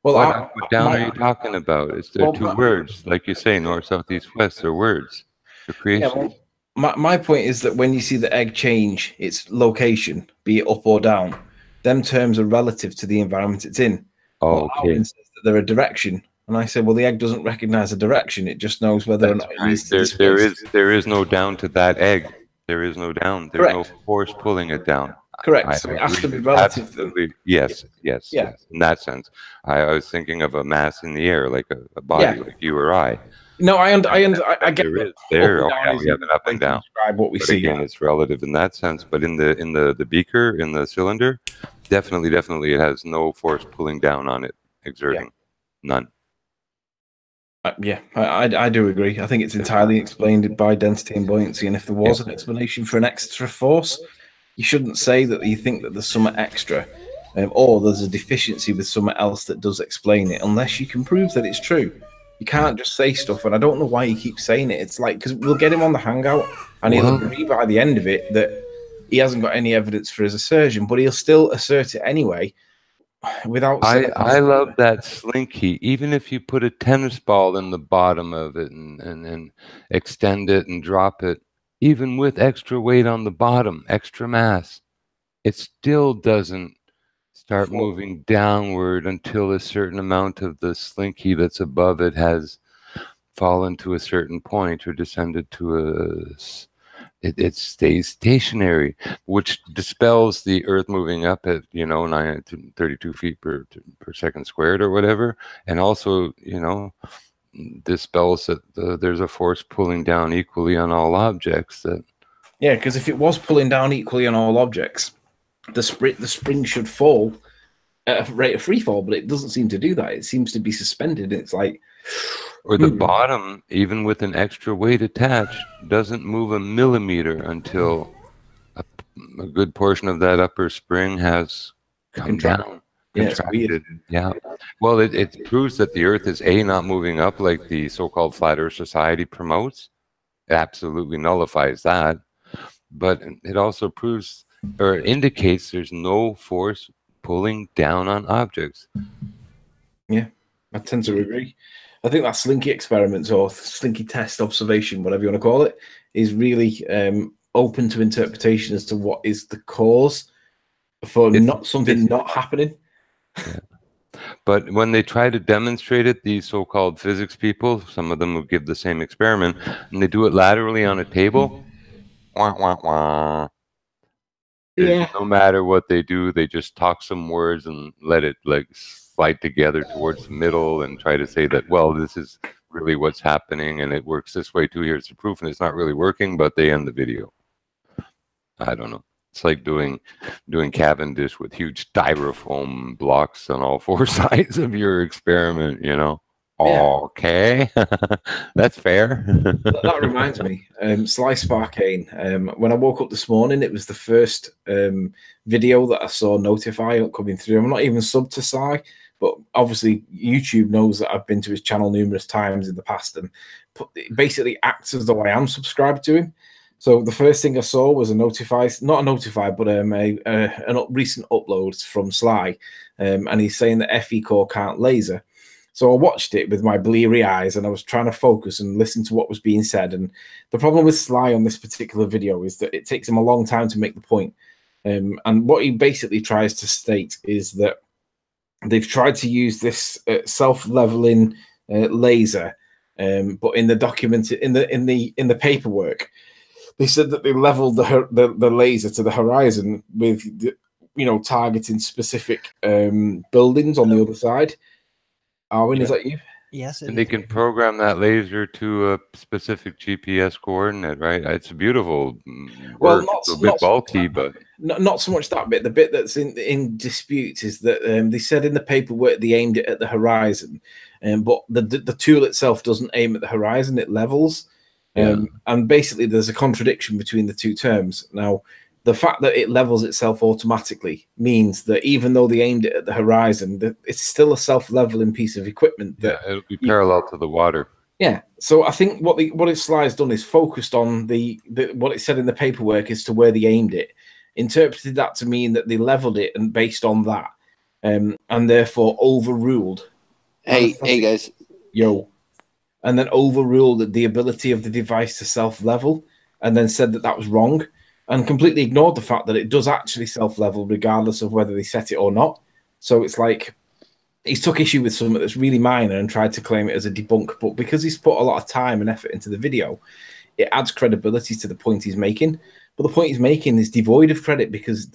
Well, what up or down are you talking about? They're two words. Like you say, north, south, east, west. They're words. They're creation. Yeah, my point is that when you see the egg change its location, be it up or down, them terms are relative to the environment it's in. Oh, okay. Arwin says that they're a direction. And I said, well, the egg doesn't recognize a direction. It just knows whether or not it needs to there is no down to that egg. There is no down. There's no force pulling it down. Correct. So it has to be relative. Absolutely. Yes. In that sense. I was thinking of a mass in the air, like a body, like you or I. No, I get there is there. Okay, we have an up and down. Describe what we see. Again, it's relative in that sense. But in the beaker, in the cylinder, definitely, it has no force pulling down on it, exerting, none. I do agree. I think it's entirely explained by density and buoyancy. And if there was an explanation for an extra force, you shouldn't say that you think that there's some extra, or there's a deficiency with something else that does explain it, unless you can prove that it's true. You can't just say stuff, and I don't know why you keep saying it. It's like, because we'll get him on the hangout, and he'll agree by the end of it that he hasn't got any evidence for his assertion, but he'll still assert it anyway. Without I love that slinky. Even if you put a tennis ball in the bottom of it and extend it and drop it, even with extra weight on the bottom, extra mass, it still doesn't start moving downward until a certain amount of the slinky that's above it has fallen to a certain point or descended to it stays stationary, which dispels the Earth moving up at 32 feet per second squared or whatever, and also dispels that there's a force pulling down equally on all objects. Because if it was pulling down equally on all objects, the spring should fall at a rate of free fall, but it doesn't seem to do that. It seems to be suspended. It's like, or the bottom, even with an extra weight attached, doesn't move a millimeter until a good portion of that upper spring has come down. Contracted. Yeah. Well, it proves that the Earth is not moving up like the so-called Flat Earth Society promotes. It absolutely nullifies that. But it also proves or indicates there's no force pulling down on objects. Yeah, I tend to agree. I think that slinky experiment or slinky test observation, whatever you want to call it, is really open to interpretation as to what is the cause for not happening. Yeah. But when they try to demonstrate it, these so-called physics people, some of them will give the same experiment, and they do it laterally on a table. wah, wah, wah. Yeah. No matter what they do, they just talk some words and let it like slide together towards the middle and try to say that, well, this is really what's happening and it works this way too. Here's the proof, and it's not really working, but they end the video. I don't know. It's like doing Cavendish with huge styrofoam blocks on all four sides of your experiment, you know. Yeah. Okay, that's fair. That reminds me, Sly Sparkane. When I woke up this morning, it was the first video that I saw notify coming through. I'm not even subbed to Sly, but obviously YouTube knows that I've been to his channel numerous times in the past, and it basically acts as though I am subscribed to him. So the first thing I saw was a recent upload from Sly, and he's saying that FE Core can't laser. So I watched it with my bleary eyes, and I was trying to focus and listen to what was being said. And the problem with Sly on this particular video is that it takes him a long time to make the point. And what he basically tries to state is that they've tried to use this self-leveling laser, but in the document, in the paperwork, they said that they leveled the laser to the horizon with, targeting specific buildings on the other side. Arwen, is that you? Yes. And they can program that laser to a specific GPS coordinate, right? It's a beautiful work. It's a bit bulky, but not so much that bit. The bit that's in dispute is that they said in the paperwork they aimed it at the horizon, but the tool itself doesn't aim at the horizon; it levels. And basically, there's a contradiction between the two terms. Now, the fact that it levels itself automatically means that even though they aimed it at the horizon, that it's still a self-leveling piece of equipment. That it'll be parallel to the water. Yeah. So I think what Sly's done is focused on what it said in the paperwork as to where they aimed it, interpreted that to mean that they leveled it and based on that, and therefore overruled. Hey guys. Yo. And then overruled the ability of the device to self-level, and then said that was wrong. And completely ignored the fact that it does actually self-level regardless of whether they set it or not. So it's like he's took issue with something that's really minor and tried to claim it as a debunk. But because he's put a lot of time and effort into the video, it adds credibility to the point he's making. But the point he's making is devoid of credit because,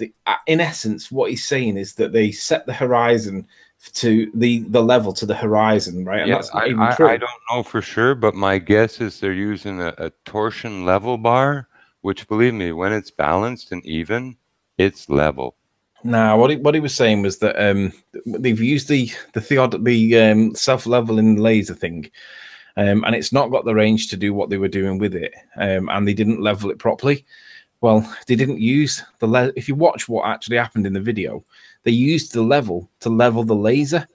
in essence, what he's saying is that they set the horizon to the level to the horizon, right? And that's not even true. I don't know for sure, but my guess is they're using a torsion level bar, which, believe me, when it's balanced and even, it's level. Now, what he was saying was that they've used the self-leveling laser thing, and it's not got the range to do what they were doing with it, and they didn't level it properly. Well, they didn't use the if you watch what actually happened in the video, they used the level to level the laser.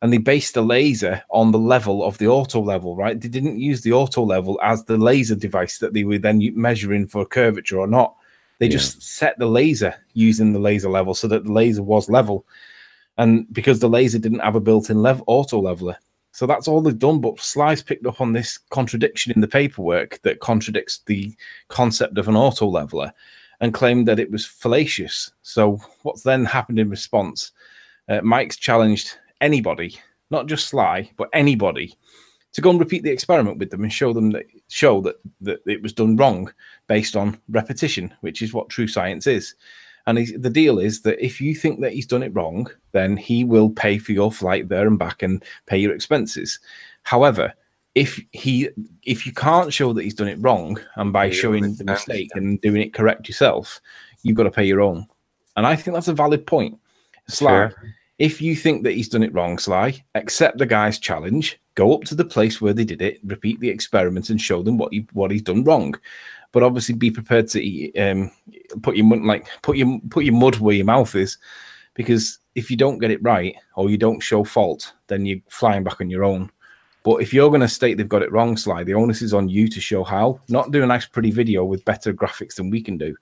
And they based the laser on the level of the auto level, right? They didn't use the auto level as the laser device that they were then measuring for curvature or not. They just set the laser using the laser level so that the laser was level. And because the laser didn't have a built-in auto leveler. So that's all they've done. But Sly's picked up on this contradiction in the paperwork that contradicts the concept of an auto leveler and claimed that it was fallacious. So what's then happened in response? Mike's challenged anybody, not just Sly, but anybody, to go and repeat the experiment with them and show that it was done wrong based on repetition, which is what true science is. And the deal is that if you think that he's done it wrong, then he will pay for your flight there and back and pay your expenses. However, if you can't show that he's done it wrong, and by showing the mistake and doing it correct yourself, you've got to pay your own. And I think that's a valid point. Sly, if you think that he's done it wrong, Sly, accept the guy's challenge, go up to the place where they did it, repeat the experiment, and show them what he's done wrong. But obviously, be prepared to put your mud where your mouth is, because if you don't get it right or you don't show fault, then you're flying back on your own. But if you're going to state they've got it wrong, Sly, the onus is on you to show how. Not do a nice, pretty video with better graphics than we can do.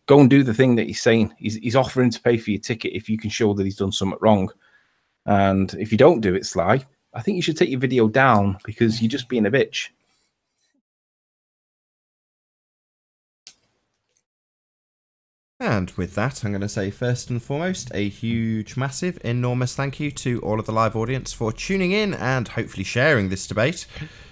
Go and do the thing that he's saying. He's offering to pay for your ticket if you can show that he's done something wrong. And if you don't do it, Sly, I think you should take your video down because you're just being a bitch. And with that, I'm going to say first and foremost, a huge, massive, enormous thank you to all of the live audience for tuning in and hopefully sharing this debate.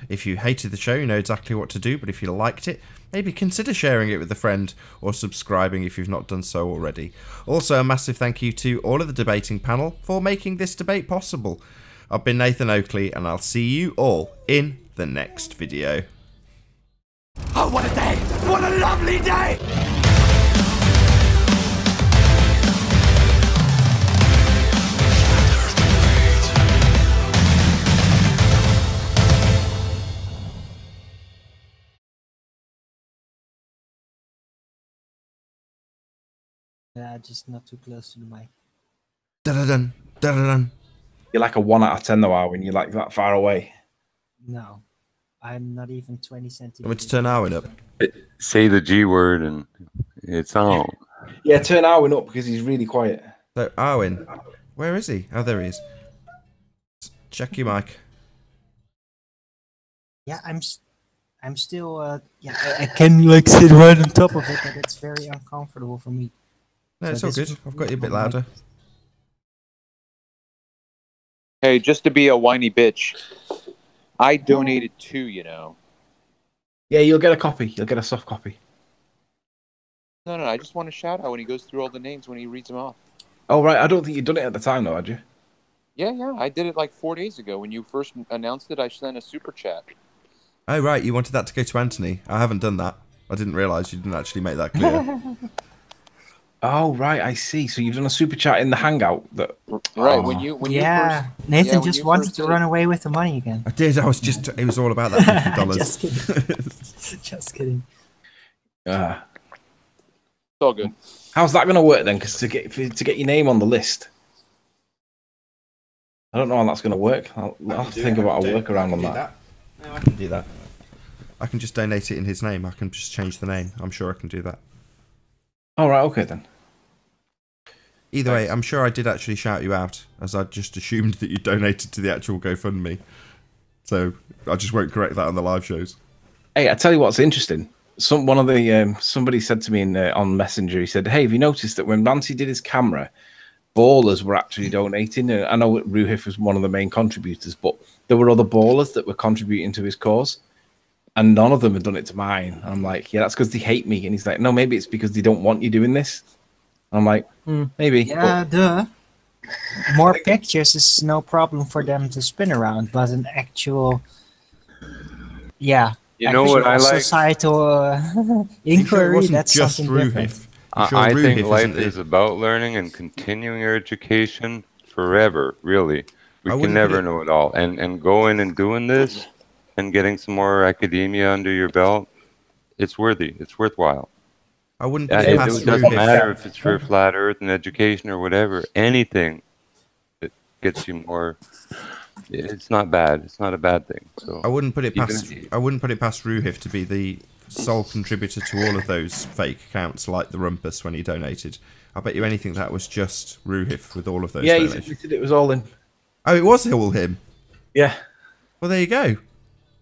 If you hated the show, you know exactly what to do, but if you liked it, maybe consider sharing it with a friend or subscribing if you've not done so already. Also, a massive thank you to all of the debating panel for making this debate possible. I've been Nathan Oakley, and I'll see you all in the next video. Oh, what a day! What a lovely day! Just not too close to the mic. Da-da-dun, da-da-dun. You're like a 1 out of 10 though, Arwen. You're like that far away. No, I'm not even 20 centimeters. Want me to turn Arwen up? Say the G word and it's on. Yeah, turn Arwen up because he's really quiet. So, Arwen, where is he? Oh, there he is. Check your mic. Yeah, I'm still. Yeah, I can like sit right on top of it, but it's very uncomfortable for me. No, it's all good. I've got you a bit louder. Hey, just to be a whiny bitch, I donated 2, you know. Yeah, you'll get a copy. You'll get a soft copy. No, I just want to shout out when he goes through all the names when he reads them off. Oh, right. I don't think you'd done it at the time, though, had you? Yeah. I did it like 4 days ago. When you first announced it, I sent a super chat. Oh, right. You wanted that to go to Anthony. I haven't done that. I didn't realise you didn't actually make that clear. Oh, right. I see. So you've done a super chat in the Hangout. Right. When you Nathan when just you wanted first to did run it. away with the money again. I did. I was just. It was all about that $50. Just kidding. Just kidding. Ah. It's all good. How's that going to work then? Because to get your name on the list, I don't know how that's going to work. I'll have to think about a workaround on that. No, I can do that. I can just donate it in his name. I can just change the name. I'm sure I can do that. All right. Okay then. Either way, I'm sure I did actually shout you out, as I just assumed that you donated to the actual GoFundMe. So I just won't correct that on the live shows. Hey, I tell you what's interesting. Somebody said to me on Messenger. He said, "Hey, have you noticed that when Ranty did his camera, ballers were actually donating? I know Ruhif was one of the main contributors, but there were other ballers that were contributing to his cause, and none of them had done it to mine." And I'm like, "Yeah, that's because they hate me." And he's like, "No, maybe it's because they don't want you doing this." And I'm like, maybe. Yeah, duh. More pictures is no problem for them to spin around, but an actual, You know what I like? Societal inquiry, that's just something different. I think life is about learning and continuing your education forever, really. We can never know it all. And going and doing this and getting some more academia under your belt, it's worthy. It's worthwhile. I wouldn't. It doesn't matter if it's for flat Earth and education or whatever. Anything that gets you more, it's not bad. It's not a bad thing. So I wouldn't put it past. I wouldn't put it past Ruhif to be the sole contributor to all of those fake accounts, like the Rumpus when he donated. I bet you anything that was just Ruhif with all of those. Yeah, he donations. said it was all in. Oh, it was all him. Yeah. Well, there you go.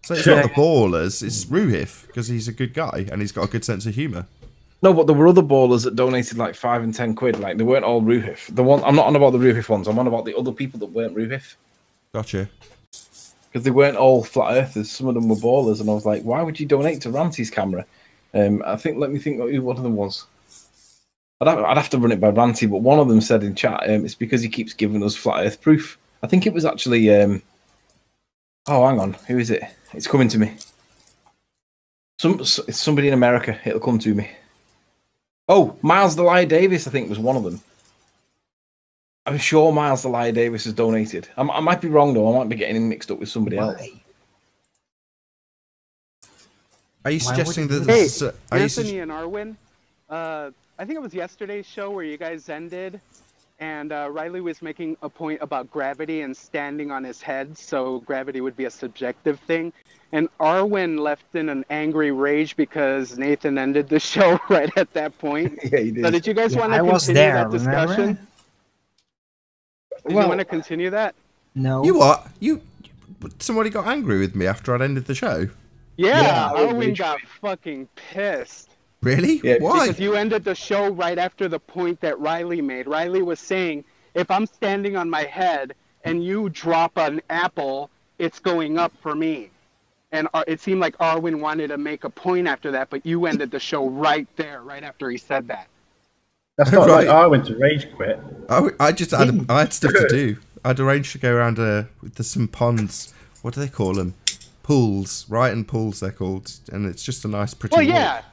So it's not the ballers. It's Ruhif because he's a good guy and he's got a good sense of humour. No, but there were other ballers that donated like 5 and 10 quid. Like they weren't all Ruhif. I'm not on about the Ruhif ones. I'm on about the other people that weren't Ruhif. Gotcha. Because they weren't all flat earthers. Some of them were ballers, and I was like, why would you donate to Ranty's camera? Let me think who one of them was. I'd have to run it by Ranty, but one of them said in chat, it's because he keeps giving us flat earth proof. I think it was actually. Oh, hang on. Who is it? It's coming to me. It's somebody in America. It'll come to me. Oh, Miles Delia Davis, I think, was one of them. I'm sure Miles Delia Davis has donated. I might be wrong, though. I might be getting him mixed up with somebody else. Are you suggesting that... Hey, Anthony and Arwen, I think it was yesterday's show where you guys ended, and Riley was making a point about gravity and standing on his head, so gravity would be a subjective thing. And Arwen left in an angry rage because Nathan ended the show right at that point. Yeah, he did. So did you guys want to continue that discussion? Did you want to continue that? No. You what? Somebody got angry with me after I'd ended the show? Yeah, Arwen got fucking pissed. Really? Yeah. Why? Because you ended the show right after the point that Riley made. Riley was saying, if I'm standing on my head and you drop an apple, it's going up for me. and it seemed like Arwen wanted to make a point after that, but you ended the show right there, right after he said that. That's not right. Like Arwen to rage quit. I just had I had stuff to do. I'd arranged to go around there's some ponds. What do they call them? Pools, right? And pools they're called, and it's just a nice, pretty. Well, yeah. Walk.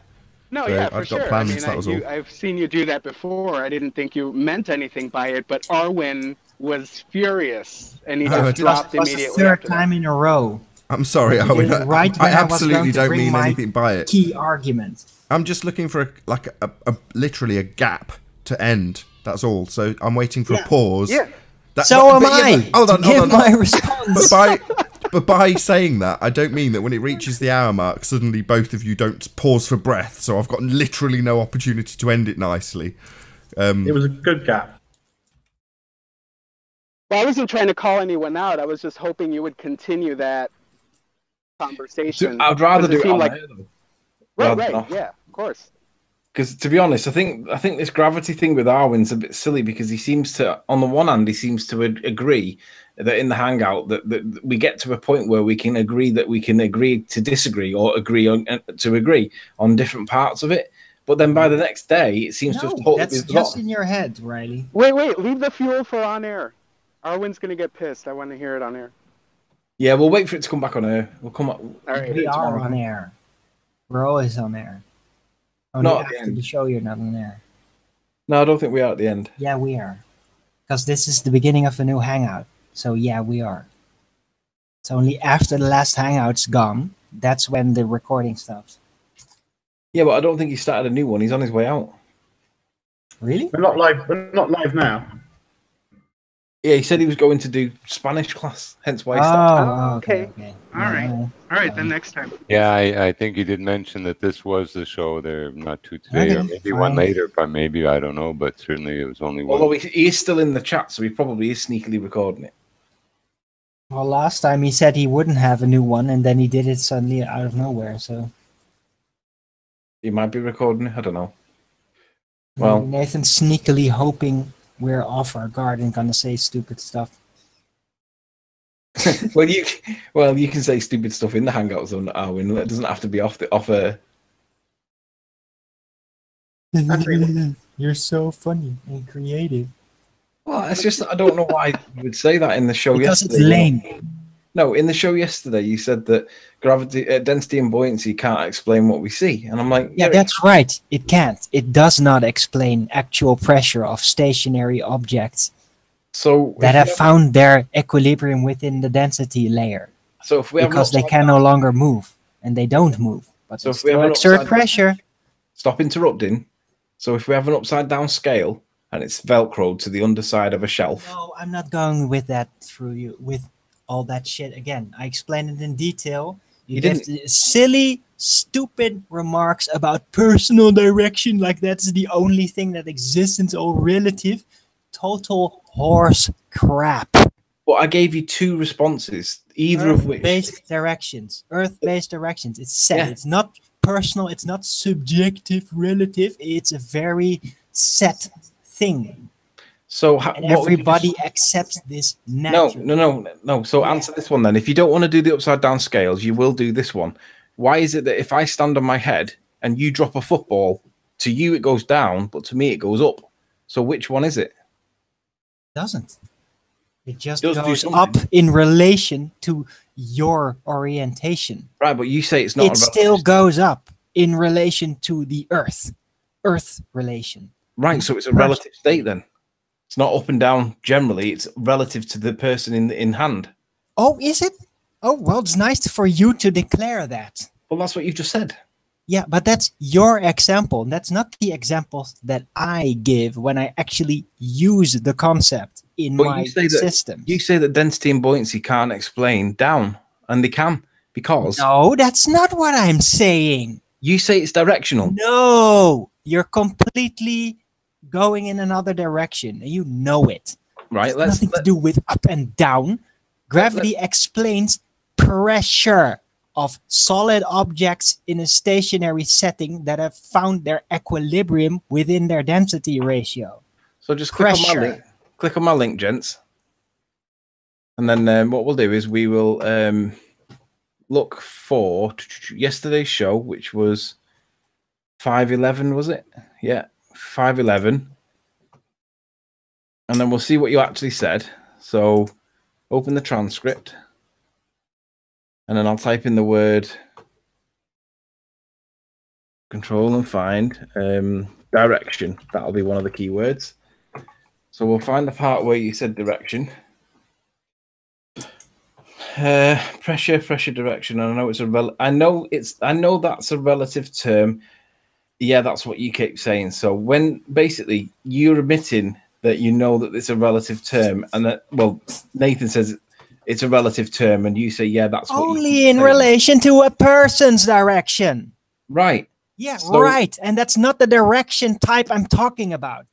No, So yeah, for I've got sure. plans, I mean, that was all. I've seen you do that before. I didn't think you meant anything by it, but Arwen was furious, and he just dropped immediately. It was the third time in a row. I'm sorry, I absolutely don't mean anything by it. Key argument. I'm just looking for literally a gap to end. That's all. So I'm waiting for a pause. Yeah. So am I. Hold on. Give my response. But by saying that, I don't mean that when it reaches the hour mark, suddenly both of you don't pause for breath. So I've got literally no opportunity to end it nicely. It was a good gap. Well, I wasn't trying to call anyone out. I was just hoping you would continue that conversation. I'd rather do it on like... air, though. Right, yeah, of course. Because to be honest, I think this gravity thing with Arwen's a bit silly because he seems to, on the one hand, he seems to agree that in the hangout that we get to a point where we can agree to disagree or agree to agree on different parts of it. But then by the next day, it seems to have totally that's been just forgotten. in your head, Riley. Wait, leave the fuel for on air. Arwen's gonna get pissed. I want to hear it on air. Yeah, we'll wait for it to come back on air. We'll come up. All right, we are on air. We're always on air. Only Not at the after end. the show, you're not on air. No, I don't think we are at the end. Yeah, we are. Because this is the beginning of a new hangout. So yeah, we are. It's only after the last hangout's gone, that's when the recording stops. Yeah, but I don't think he started a new one. He's on his way out. Really? We're not live. We're not live now. Yeah, he said he was going to do Spanish class, hence why he started. Okay. All right, then next time. Yeah, I think he did mention that this was the show. There, not two today, or maybe one later, but maybe, I don't know, but certainly it was only one. Although he is still in the chat, so he probably is sneakily recording it. Well, last time he said he wouldn't have a new one, and then he did it suddenly out of nowhere, so... He might be recording it, I don't know. Well, Nathan's sneakily hoping we're off our guard and gonna say stupid stuff. well, you can say stupid stuff in the Hangout Zone, Arwen. It doesn't have to be off air. You're so funny and creative. Well, it's just that I don't know why you would say that in the show because yesterday. It's lame. No, in the show yesterday, you said that gravity, density, and buoyancy can't explain what we see, and I'm like, yeah, that's right. It can't. It does not explain actual pressure of stationary objects. So that have found their equilibrium within the density layer. So if we because they can no longer move, and they don't move, but so they still exert pressure. Stop interrupting. So if we have an upside down scale and it's velcroed to the underside of a shelf. No, I'm not going with that through you with all that shit again. I explained it in detail. You did silly, stupid remarks about personal direction, like that's the only thing that exists. It's all relative. Total horse crap. Well, I gave you two responses, either of which Earth-based directions. Earth-based directions. It's set. Yeah. It's not personal. It's not subjective, relative. It's a very set thing. So and everybody accepts this naturally. No. So answer this one then. If you don't want to do the upside down scales, you will do this one. Why is it that if I stand on my head and you drop a football, to you it goes down, but to me it goes up? So which one is it? Doesn't. It just goes up in relation to your orientation. Right, but you say it's not. It still goes up in relation to the Earth relation. Right, so it's a relative state then. It's not up and down generally. It's relative to the person in hand. Oh, is it? Oh, well, it's nice for you to declare that. Well, that's what you just said. Yeah, but that's your example. That's not the examples that I give when I actually use the concept in my system. You say that density and buoyancy can't explain down, and they can because... No, that's not what I'm saying. You say it's directional. No, you're completely going in another direction, and you know it. Right, it's nothing to do with up and down. Gravity explains pressure of solid objects in a stationary setting that have found their equilibrium within their density ratio. So just click on my link. Click on my link, gents. And then what we'll do is we'll look for yesterday's show, which was 5:11, was it? Yeah, 5:11. And then we'll see what you actually said. So open the transcript. And then I'll type in the word control and find direction. That'll be one of the keywords. So we'll find the part where you said direction. Pressure, direction. And I know that's a relative term. Yeah, that's what you keep saying. So when basically you're admitting that you know that it's a relative term, and that, well, Nathan says it's a relative term, and you say, yeah, that's what only in relation to a person's direction. Right. Yeah, so, right. And that's not the direction type I'm talking about.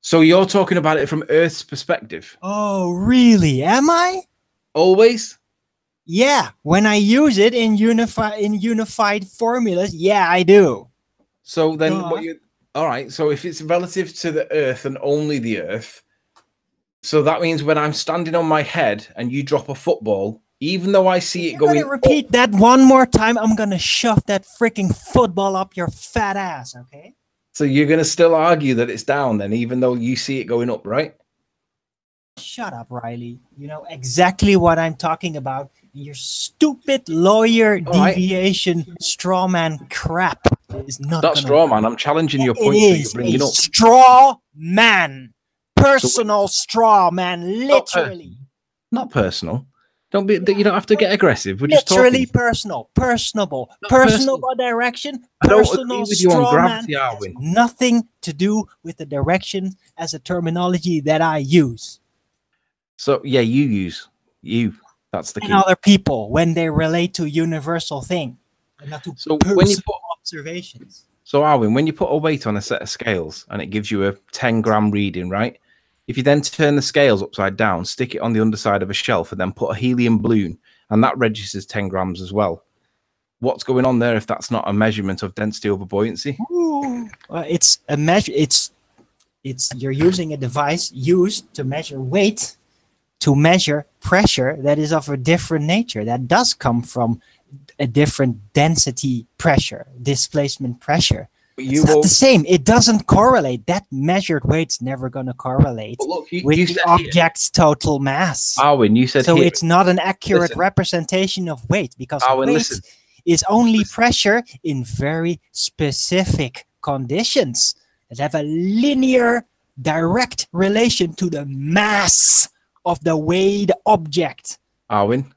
So you're talking about it from Earth's perspective. Oh, really? Am I? Always? Yeah. When I use it in unified formulas, yeah, I do. So then all right, so if it's relative to the Earth and only the Earth, so that means when I'm standing on my head and you drop a football, even though I see it going... repeat that one more time, I'm going to shove that freaking football up your fat ass, okay? So you're going to still argue that it's down then, even though you see it going up, right? Shut up, Riley. You know exactly what I'm talking about. Your stupid lawyer deviation straw man crap is not straw man. I'm challenging your point that you're bringing up. Straw man. Personal straw man. Literally. Not personal. Don't be. You don't have to get aggressive. We're just literally talking. Personal. Personable. Personal direction. Personal straw man. Has nothing to do with the direction as a terminology that I use. So yeah, you. That's the key. And other people when they relate to universal thing, and not to when you put observations. So Arwin, when you put a weight on a set of scales and it gives you a 10-gram reading, right? If you then turn the scales upside down, stick it on the underside of a shelf, and then put a helium balloon, and that registers 10 grams as well. What's going on there if that's not a measurement of density over buoyancy? Ooh, it's a measure. It's you're using a device used to measure weight, to measure pressure that is of a different nature. That does come from a different density pressure, displacement pressure. It's not the same. It doesn't correlate. That measured weight's never going to correlate with the object's total mass. Arwin, you said so it's not an accurate representation of weight, because weight is only pressure in very specific conditions that have a linear, direct relation to the mass of the weighed object. Arwin,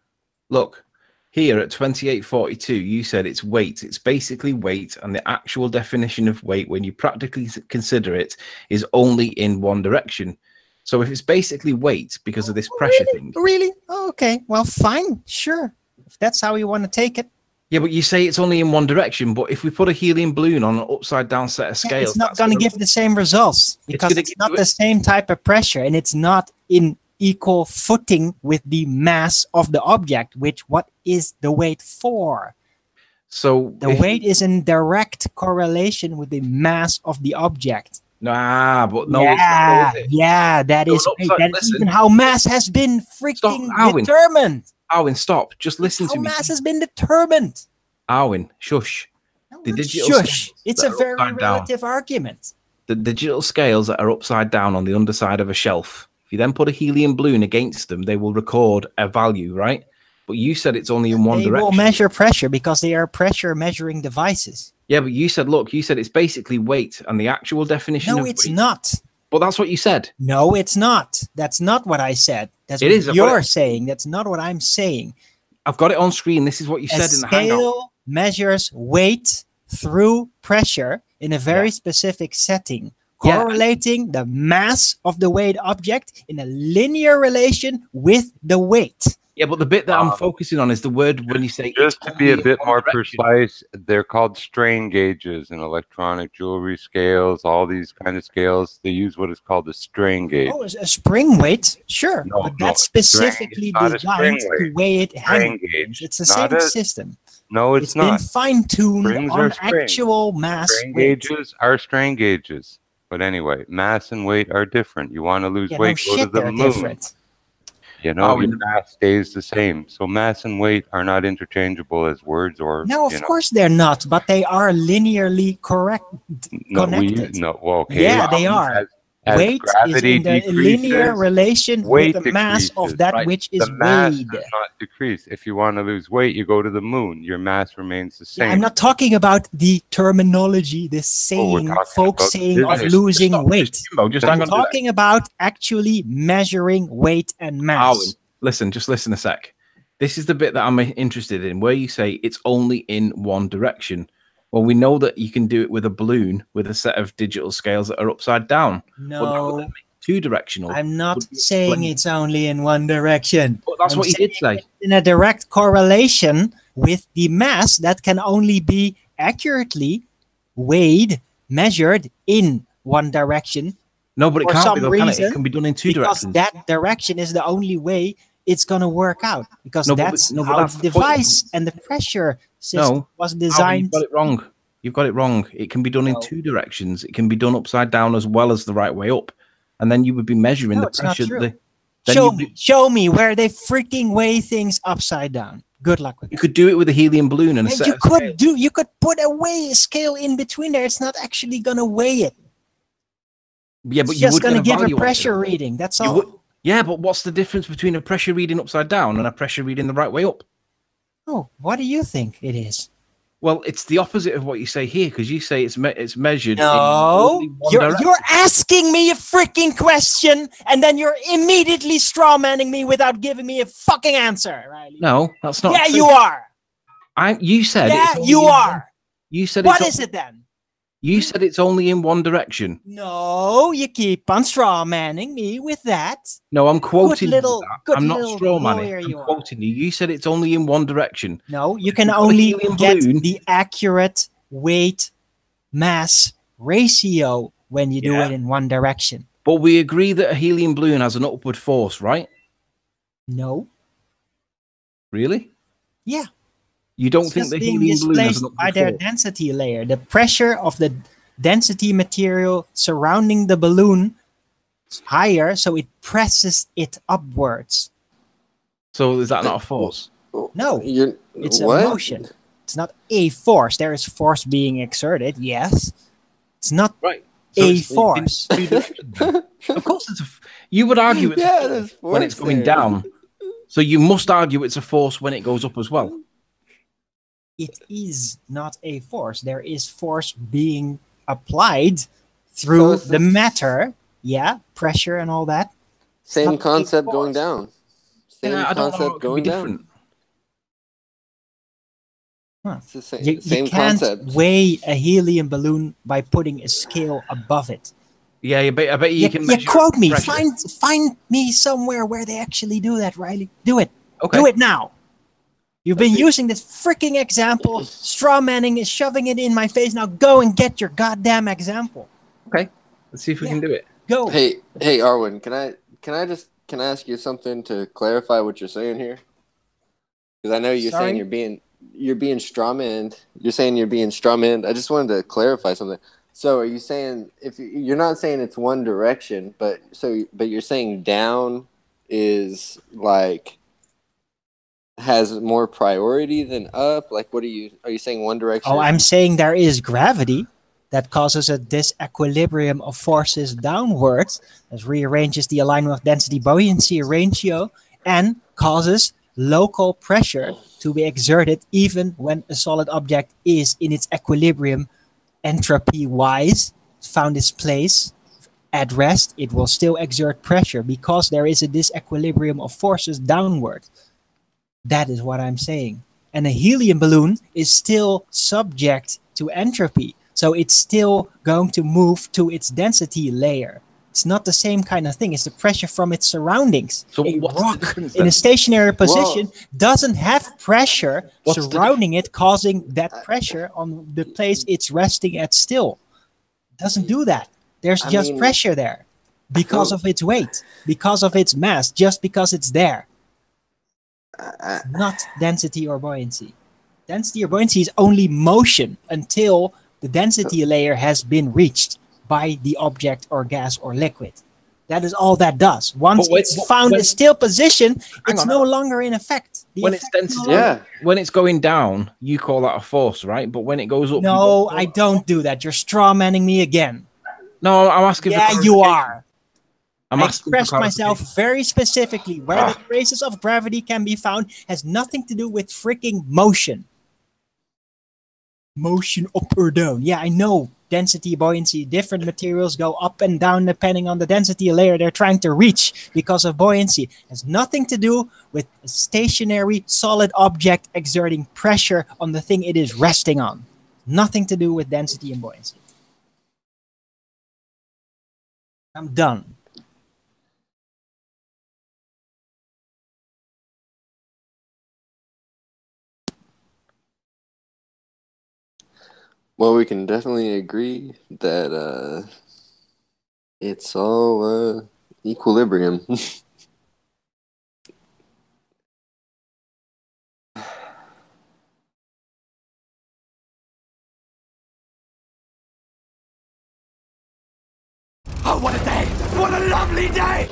look, here at 2842, you said it's weight. It's basically weight, and the actual definition of weight, when you practically consider it, is only in one direction. So if it's basically weight because of this pressure thing... Really? Oh, okay. Well, fine. Sure. If that's how you want to take it. Yeah, but you say it's only in one direction, but if we put a helium balloon on an upside-down set of scales... it's not going to give the same results, because it's not the same type of pressure, and it's not in equal footing with the mass of the object, which what is the weight for? So the weight is in direct correlation with the mass of the object. Nah, but no, yeah, it's not, is it? Yeah, that is even how mass has been freaking determined. Arwin, stop. Just listen to me. How mass has been determined. Arwin, shush. No, the digital shush. It's a very relative argument. The digital scales that are upside down on the underside of a shelf, if you then put a helium balloon against them, they will record a value, right? But you said it's only in one direction. They will measure pressure because they are pressure measuring devices. Yeah, but you said, look, you said it's basically weight, and the actual definition of weight... No, it's not. But that's what you said. No, it's not. That's not what I said. That's what you're saying. That's not what I'm saying. I've got it on screen. This is what you said in the hangout. A scale measures weight through pressure in a very specific setting, correlating the mass of the weighed object in a linear relation with the weight. Yeah, but the bit that I'm focusing on is the word when you say... Just to be a bit more precise, they're called strain gauges in electronic jewelry scales, all these kind of scales. They use what is called a strain gauge. Oh, a spring weight? Sure. No, but that's specifically designed to weigh it. It's the same system. No, it's not. It's been fine-tuned on actual mass. Strain gauges are strain gauges. But anyway, mass and weight are different. You want to lose weight, go to the moon. You know, your mass stays the same. So mass and weight are not interchangeable as words or. No, of course they're not, but they are linearly connected. Okay. Yeah, they are. Weight is in the linear relation with the mass of that which is the mass weighed. does not decrease. If you want to lose weight, you go to the moon. Your mass remains the same. Yeah, I'm not talking about the terminology, the saying, folk saying of losing weight. I'm talking about actually measuring weight and mass. Listen, just listen a sec. This is the bit that I'm interested in, where you say it's only in one direction. Well, we know that you can do it with a balloon with a set of digital scales that are upside down. No, two directional. I'm not saying it's only in one direction. But that's what you did say. In a direct correlation with the mass that can only be accurately weighed, measured in one direction. No, but it can't be, though, can it? It can be done in two directions. Because that direction is the only way it's going to work out. Because that's how the device and the pressure system was designed. You've got it wrong. You've got it wrong. It can be done in two directions. It can be done upside down as well as the right way up. And then you would be measuring the pressure. Show me where they freaking weigh things upside down. Good luck with it. You could do it with a helium balloon and a set of scales. You could put a weigh scale in between there. It's not actually going to weigh it. Yeah, but it's just going to give a pressure reading. That's all. Yeah, but what's the difference between a pressure reading upside down and a pressure reading the right way up? Oh, what do you think it is? Well, it's the opposite of what you say here, because you say it's measured. No, you're asking me a freaking question, and then you're immediately strawmanning me without giving me a fucking answer, Riley. No, that's not. Yeah, true. you are. You said. Yeah, you are. You said. What is it then? You said it's only in one direction. No, you keep on strawmanning me with that. No, I'm quoting you. I'm not strawmanning. I'm quoting you. You said it's only in one direction. No, you can only get the accurate weight mass ratio when you do it in one direction. But we agree that a helium balloon has an upward force, right? No. Really? Yeah. You don't think the helium balloon has an upward by their density layer. The pressure of the density material surrounding the balloon is higher, so it presses it upwards. So is that not a force? No, it's a motion. It's not a force. There is force being exerted, yes. It's not a force. Of course, you would argue it's a force when it's going down. So you must argue it's a force when it goes up as well. It is not a force. There is force being applied through the matter. Yeah, pressure and all that. Same concept going down. Same concept going down. Huh. You can't weigh a helium balloon by putting a scale above it. Yeah, I bet you can measure quote me. pressure. Find me somewhere where they actually do that, Riley. Do it. Okay. Do it now. You've been using this freaking example, strawmanning, shoving it in my face. Now go and get your goddamn example. Okay, let's see if we can do it. Go. Hey, Arwen, can I ask you something to clarify what you're saying here? Because I know you're saying you're being strawmanned. You're saying you're being strawmanned. I just wanted to clarify something. So are you saying you're not saying it's one direction, but you're saying down is like has more priority than up? Like, are you saying one direction? Oh, I'm saying there is gravity that causes a disequilibrium of forces downwards, that rearranges the alignment of density buoyancy ratio and causes local pressure to be exerted even when a solid object is in its equilibrium entropy wise, found its place at rest. It will still exert pressure because there is a disequilibrium of forces downward. That is what I'm saying. And a helium balloon is still subject to entropy. So it's still going to move to its density layer. It's not the same kind of thing. It's the pressure from its surroundings. So a rock in a stationary position doesn't have pressure surrounding it, causing that pressure on the place it's resting at still. It doesn't do that. There's just pressure there because of its weight, because of its mass, just because it's there. Not density or buoyancy. Density or buoyancy is only motion until the density layer has been reached by the object or gas or liquid. That is all that does. Once it's found a still position, it's no longer in effect. When it's density, when it's going down, you call that a force, right? But when it goes up, no, I don't do that. You're straw manning me again. No, I'm asking. Yeah, you are. I expressed myself very specifically. Where the traces of gravity can be found has nothing to do with freaking motion. Motion up or down. Yeah, I know. Density, buoyancy, different materials go up and down depending on the density layer they're trying to reach because of buoyancy. It has nothing to do with a stationary, solid object exerting pressure on the thing it is resting on. Nothing to do with density and buoyancy. I'm done. Well, we can definitely agree that it's all equilibrium. Oh, what a day! What a lovely day!